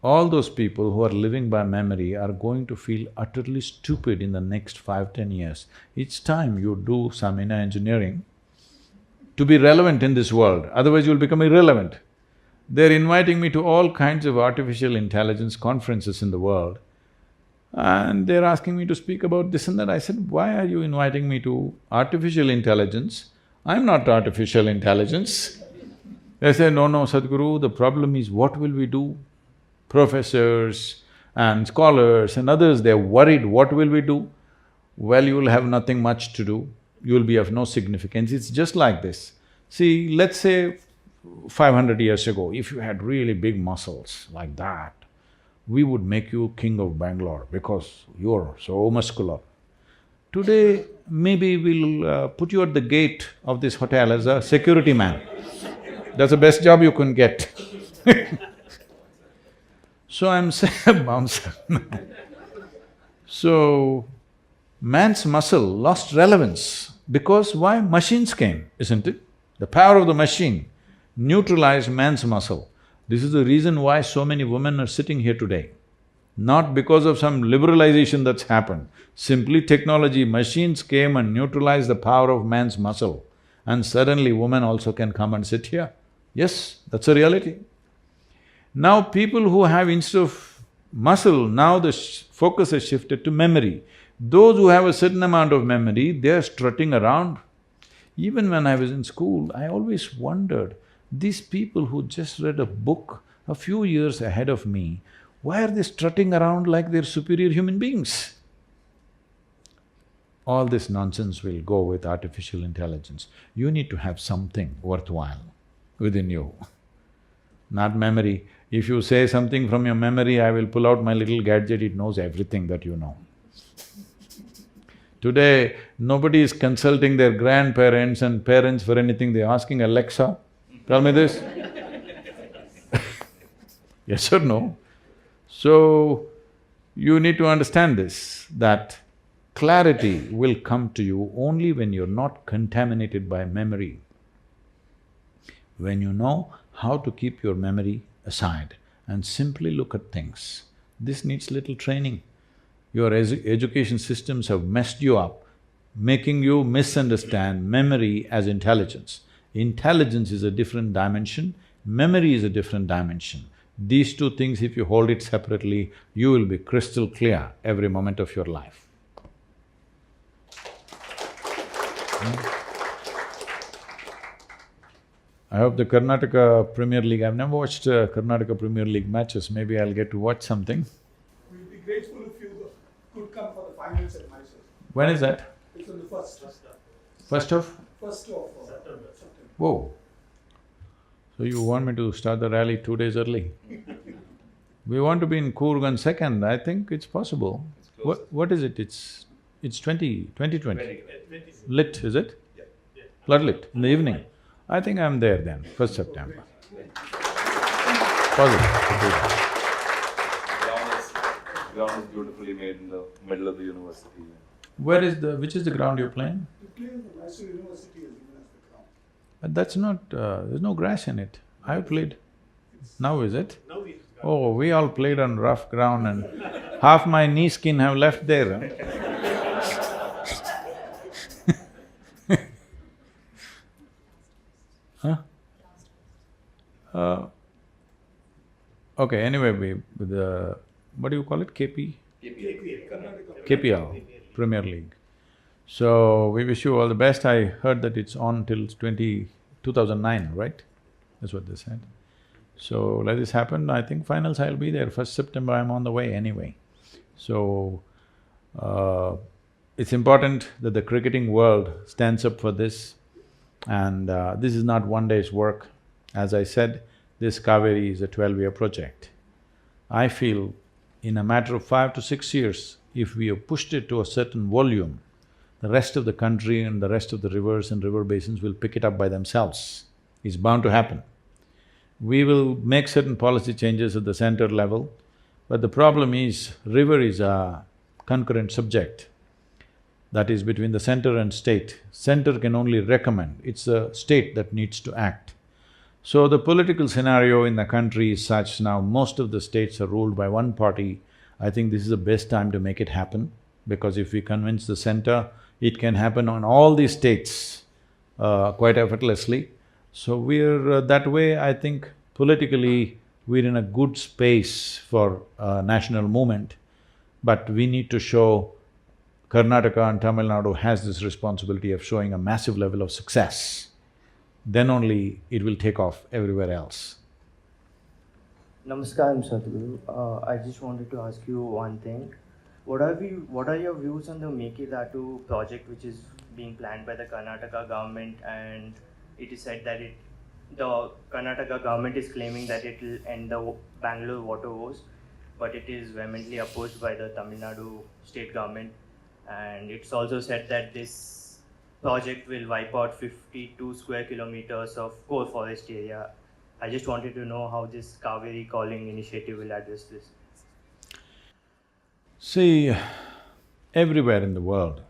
all those people who are living by memory are going to feel utterly stupid in the next 5–10 years. It's time you do some inner engineering to be relevant in this world, otherwise you'll become irrelevant. They're inviting me to all kinds of artificial intelligence conferences in the world, and they're asking me to speak about this and that. I said, why are you inviting me to artificial intelligence? I'm not artificial intelligence. They say, no, Sadhguru, the problem is what will we do? Professors and scholars and others, they're worried, what will we do? Well, you will have nothing much to do, you will be of no significance. It's just like this. See, let's say 500 years ago, if you had really big muscles like that, we would make you king of Bangalore because you're so muscular. Today, maybe we'll put you at the gate of this hotel as a security man. That's the best job you can get. So I'm saying, bouncer. So, man's muscle lost relevance because why? Machines came, isn't it? The power of the machine neutralized man's muscle. This is the reason why so many women are sitting here today. Not because of some liberalization that's happened, simply technology, machines came and neutralized the power of man's muscle, and suddenly women also can come and sit here. Yes, that's a reality. Now people who have instead of muscle, now the focus has shifted to memory. Those who have a certain amount of memory, they are strutting around. Even when I was in school, I always wondered, these people who just read a book a few years ahead of me, why are they strutting around like they're superior human beings? All this nonsense will go with artificial intelligence. You need to have something worthwhile within you, not memory. If you say something from your memory, I will pull out my little gadget, it knows everything that you know. Today, nobody is consulting their grandparents and parents for anything, they're asking Alexa, tell me this. Yes or no? So, you need to understand this, that clarity will come to you only when you're not contaminated by memory. when you know how to keep your memory aside and simply look at things. This needs little training. Your education systems have messed you up, making you misunderstand memory as intelligence. Intelligence is a different dimension, memory is a different dimension. These two things, if you hold it separately, you will be crystal clear every moment of your life. I hope the Karnataka Premier League… I've never watched Karnataka Premier League matches, maybe I'll get to watch something. We'll be grateful if you could come for the finals at Mysore. When is that? It's on the first. First of? First of September. Whoa! So you want me to start the rally 2 days early? We want to be in Coorg on 2nd, I think it's possible. What is it? It's 2020. Lit, is it? Yeah. Floodlit, in the evening. I think I'm there then, 1st September. Positive. Ground is beautifully made in the middle of the university. Which is the ground you're playing? The place the Mysore University has given us the ground. But that's not… there's no grass in it. I've played. Now is it? Now we Oh, we all played on rough ground and half my knee skin have left there. Huh? Okay, anyway, with the… what do you call it? KPL, Premier League. So, we wish you all the best. I heard that it's on till 2009, right? That's what they said. So, let this happen. I think finals I'll be there. 1st September I'm on the way anyway. So, it's important that the cricketing world stands up for this. And this is not one day's work. As I said, this Kaveri is a 12-year project. I feel in a matter of 5 to 6 years, if we have pushed it to a certain volume, the rest of the country and the rest of the rivers and river basins will pick it up by themselves. It's bound to happen. We will make certain policy changes at the center level, but the problem is, river is a concurrent subject. That is between the center and state. Center can only recommend, it's the state that needs to act. So the political scenario in the country is such now, most of the states are ruled by one party. I think this is the best time to make it happen, because if we convince the center, it can happen on all these states quite effortlessly. So we're… that way, I think politically, we're in a good space for national movement, but we need to show Karnataka and Tamil Nadu has this responsibility of showing a massive level of success. Then only it will take off everywhere else. Namaskaram, Sadhguru. I just wanted to ask you one thing. What are your views on the Mekidatu project which is being planned by the Karnataka government, and it is said that the Karnataka government is claiming that it will end the Bangalore water woes, but it is vehemently opposed by the Tamil Nadu state government, and it's also said that this project will wipe out 52 square kilometers of core forest area. I just wanted to know how this Kaveri Calling initiative will address this. See, everywhere in the world,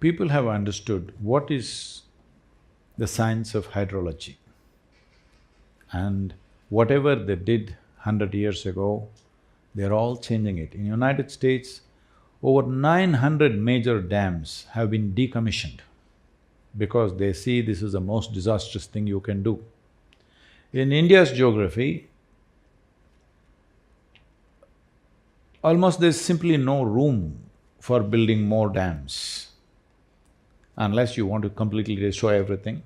people have understood what is the science of hydrology. And whatever they did 100 years ago, they're all changing it. In United States, over 900 major dams have been decommissioned because they see this is the most disastrous thing you can do. In India's geography, almost there's simply no room for building more dams. Unless you want to completely destroy everything.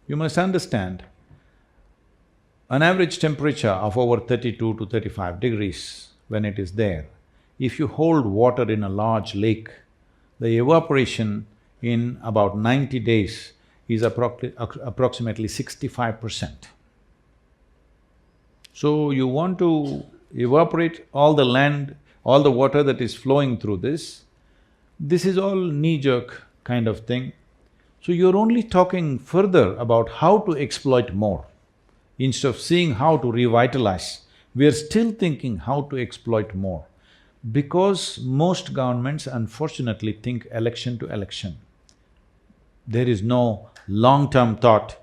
You must understand, an average temperature of over 32 to 35 degrees when it is there, if you hold water in a large lake, the evaporation in about 90 days is approximately 65%. So you want to evaporate all the land, all the water that is flowing through this is all knee-jerk kind of thing. So you're only talking further about how to exploit more. Instead of seeing how to revitalize, we are still thinking how to exploit more. Because most governments unfortunately think election to election. There is no long-term thought.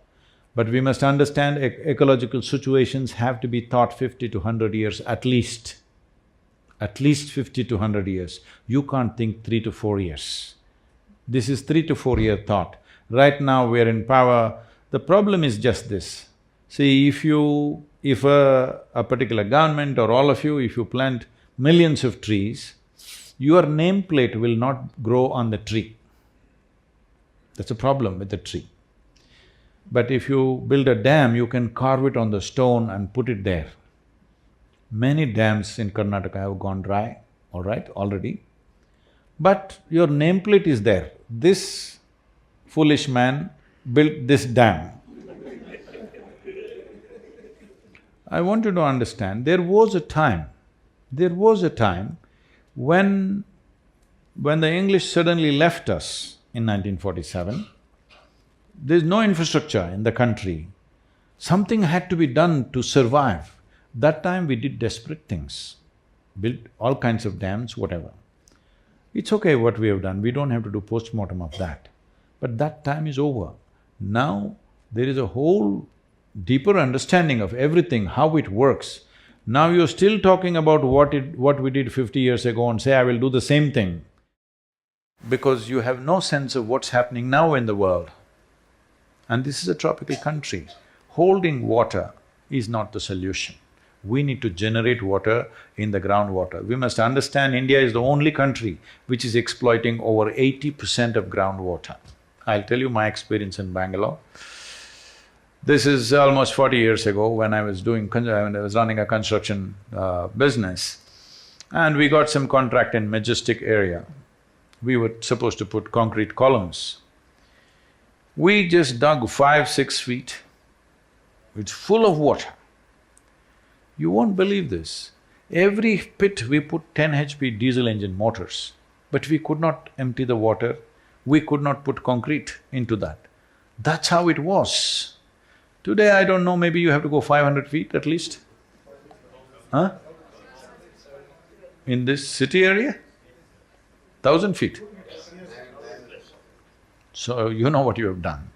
But we must understand ecological situations have to be thought 50 to 100 years at least. At least 50 to 100 years. You can't think 3 to 4 years. This is 3 to 4 year thought. Right now we are in power. The problem is just this. See, if a particular government or all of you, if you plant millions of trees, your nameplate will not grow on the tree. That's a problem with the tree. But if you build a dam, you can carve it on the stone and put it there. Many dams in Karnataka have gone dry, all right, already. But your nameplate is there. This foolish man built this dam. I want you to understand, there was a time when the English suddenly left us in 1947, there's no infrastructure in the country. Something had to be done to survive. That time we did desperate things, built all kinds of dams, whatever. It's okay what we have done, we don't have to do post-mortem of that. But that time is over. Now there is a whole deeper understanding of everything, how it works. Now you're still talking about what we did 50 years ago and say, I will do the same thing. Because you have no sense of what's happening now in the world. And this is a tropical country. Holding water is not the solution. We need to generate water in the groundwater. We must understand India is the only country which is exploiting over 80% of groundwater. I'll tell you my experience in Bangalore. This is almost 40 years ago when I was running a construction business, and we got some contract in Majestic area. We were supposed to put concrete columns. We just dug 5-6 feet. It's full of water. You won't believe this. Every pit we put 10 HP diesel engine motors, but we could not empty the water, we could not put concrete into that. That's how it was. Today, I don't know, maybe you have to go 500 feet at least. Huh? In this city area? 1,000 feet. So you know what you have done.